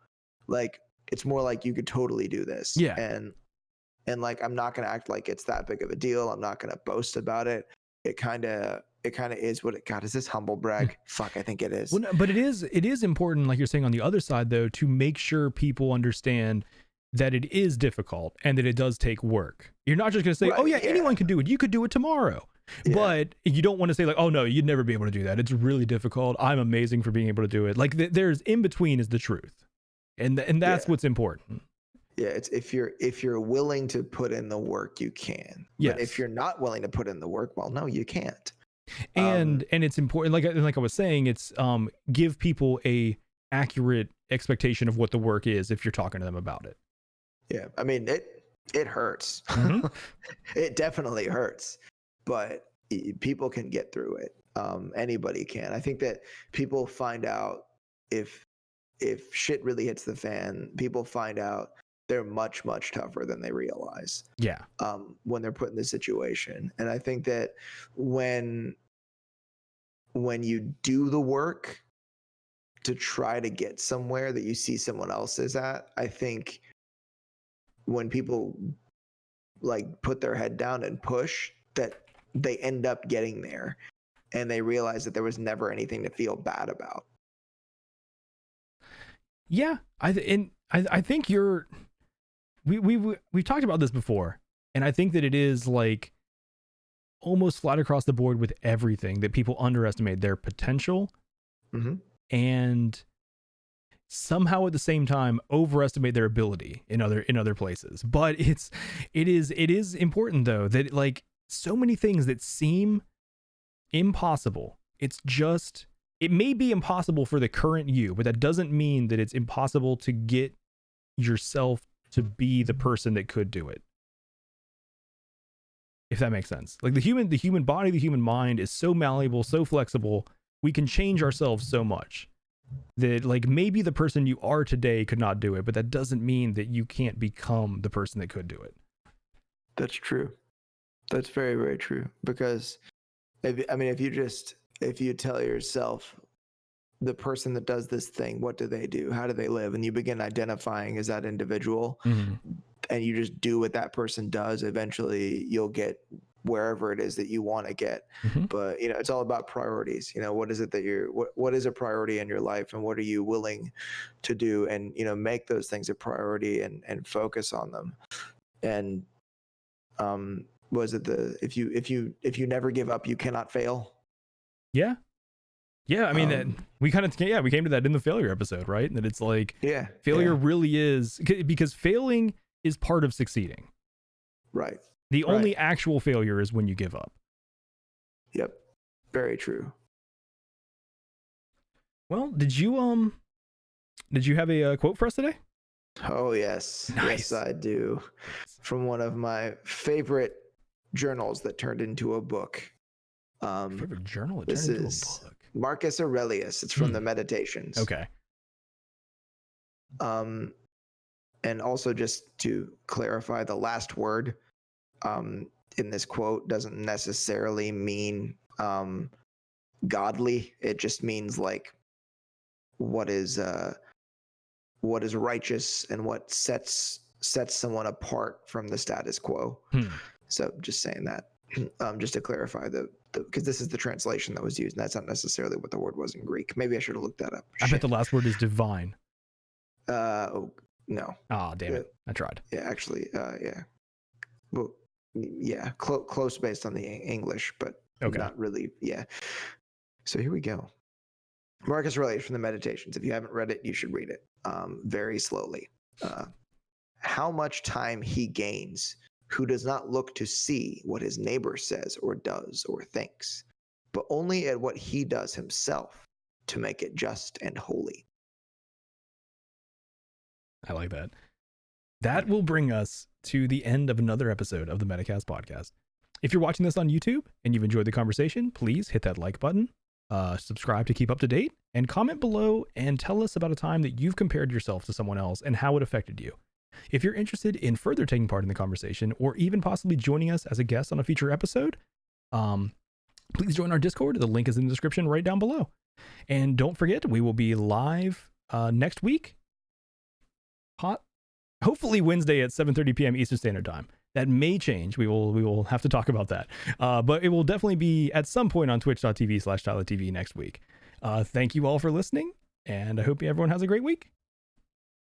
[SPEAKER 2] Like, it's more like, you could totally do this.
[SPEAKER 1] Yeah.
[SPEAKER 2] And like, I'm not going to act like it's that big of a deal. I'm not going to boast about it. It kind of is what it got. Is this humble brag? Fuck, I think it is.
[SPEAKER 1] Well, no, but it is important, like you're saying on the other side though, to make sure people understand that it is difficult and that it does take work. You're not just going to say, oh yeah, anyone can do it. You could do it tomorrow. But you don't want to say like, oh no, you'd never be able to do that. It's really difficult. I'm amazing for being able to do it. Like, there's in between is the truth. And that's what's important.
[SPEAKER 2] Yeah, it's if you're willing to put in the work, you can.
[SPEAKER 1] Yes.
[SPEAKER 2] But if you're not willing to put in the work, well, no, you can't.
[SPEAKER 1] And it's important, like I was saying, it's give people a accurate expectation of what the work is if you're talking to them about it.
[SPEAKER 2] Yeah, I mean, it hurts. It definitely hurts. but people can get through it. Anybody can. I think that people find out if shit really hits the fan, people find out they're much, much tougher than they realize.
[SPEAKER 1] Yeah.
[SPEAKER 2] When they're put in this situation. And I think that when you do the work to try to get somewhere that you see someone else is at, I think when people like put their head down and push, that they end up getting there and they realize that there was never anything to feel bad about.
[SPEAKER 1] Yeah. I think we've talked about this before, and I think that it is like almost flat across the board with everything that people underestimate their potential, and somehow at the same time overestimate their ability in other places. But it is important though that like so many things that seem impossible, it may be impossible for the current you, but that doesn't mean that it's impossible to get yourself to be the person that could do it. If that makes sense. Like the human body, the human mind is so malleable, so flexible. We can change ourselves so much that like maybe the person you are today could not do it, but that doesn't mean that you can't become the person that could do it.
[SPEAKER 2] That's true. That's very, very true. Because if you tell yourself the person that does this thing, what do they do? How do they live? And you begin identifying as that individual, and you just do what that person does, eventually you'll get wherever it is that you want to get. But it's all about priorities. What is it that what is a priority in your life, and what are you willing to do, and make those things a priority and focus on them. And was it if you never give up, you cannot fail?
[SPEAKER 1] Yeah, I mean, we came to that in the failure episode, right? That it's like, failure really is, because failing is part of succeeding.
[SPEAKER 2] Right.
[SPEAKER 1] The only actual failure is when you give up.
[SPEAKER 2] Yep. Very true.
[SPEAKER 1] Well, did you have a quote for us today?
[SPEAKER 2] Oh, yes.
[SPEAKER 1] Nice.
[SPEAKER 2] Yes, I do. From one of my favorite journals that turned into a book.
[SPEAKER 1] Favorite journal that
[SPEAKER 2] this
[SPEAKER 1] turned into
[SPEAKER 2] is
[SPEAKER 1] a book.
[SPEAKER 2] Marcus Aurelius. It's from the Meditations.
[SPEAKER 1] Okay.
[SPEAKER 2] And also, just to clarify, the last word in this quote doesn't necessarily mean godly. It just means like what is righteous and what sets someone apart from the status quo. So just saying that, just to clarify because this is the translation that was used, and that's not necessarily what the word was in Greek. Maybe I should have looked that up.
[SPEAKER 1] I bet the last word is divine.
[SPEAKER 2] No.
[SPEAKER 1] Oh, damn it. I tried.
[SPEAKER 2] Yeah, actually, yeah. Well, yeah, close based on the English, but not really. Yeah. So here we go. Marcus Aurelius from the Meditations. If you haven't read it, you should read it very slowly. How much time he gains who does not look to see what his neighbor says or does or thinks, but only at what he does himself to make it just and holy.
[SPEAKER 1] I like that. That will bring us to the end of another episode of the Metacast podcast. If you're watching this on YouTube and you've enjoyed the conversation, please hit that like button, subscribe to keep up to date, and comment below and tell us about a time that you've compared yourself to someone else and how it affected you. If you're interested in further taking part in the conversation, or even possibly joining us as a guest on a future episode, please join our Discord. The link is in the description right down below. And don't forget, we will be live next week. Hopefully Wednesday at 7:30 p.m. Eastern Standard Time. That may change. We will have to talk about that. But it will definitely be at some point on twitch.tv/TylerTV next week. Thank you all for listening, and I hope everyone has a great week.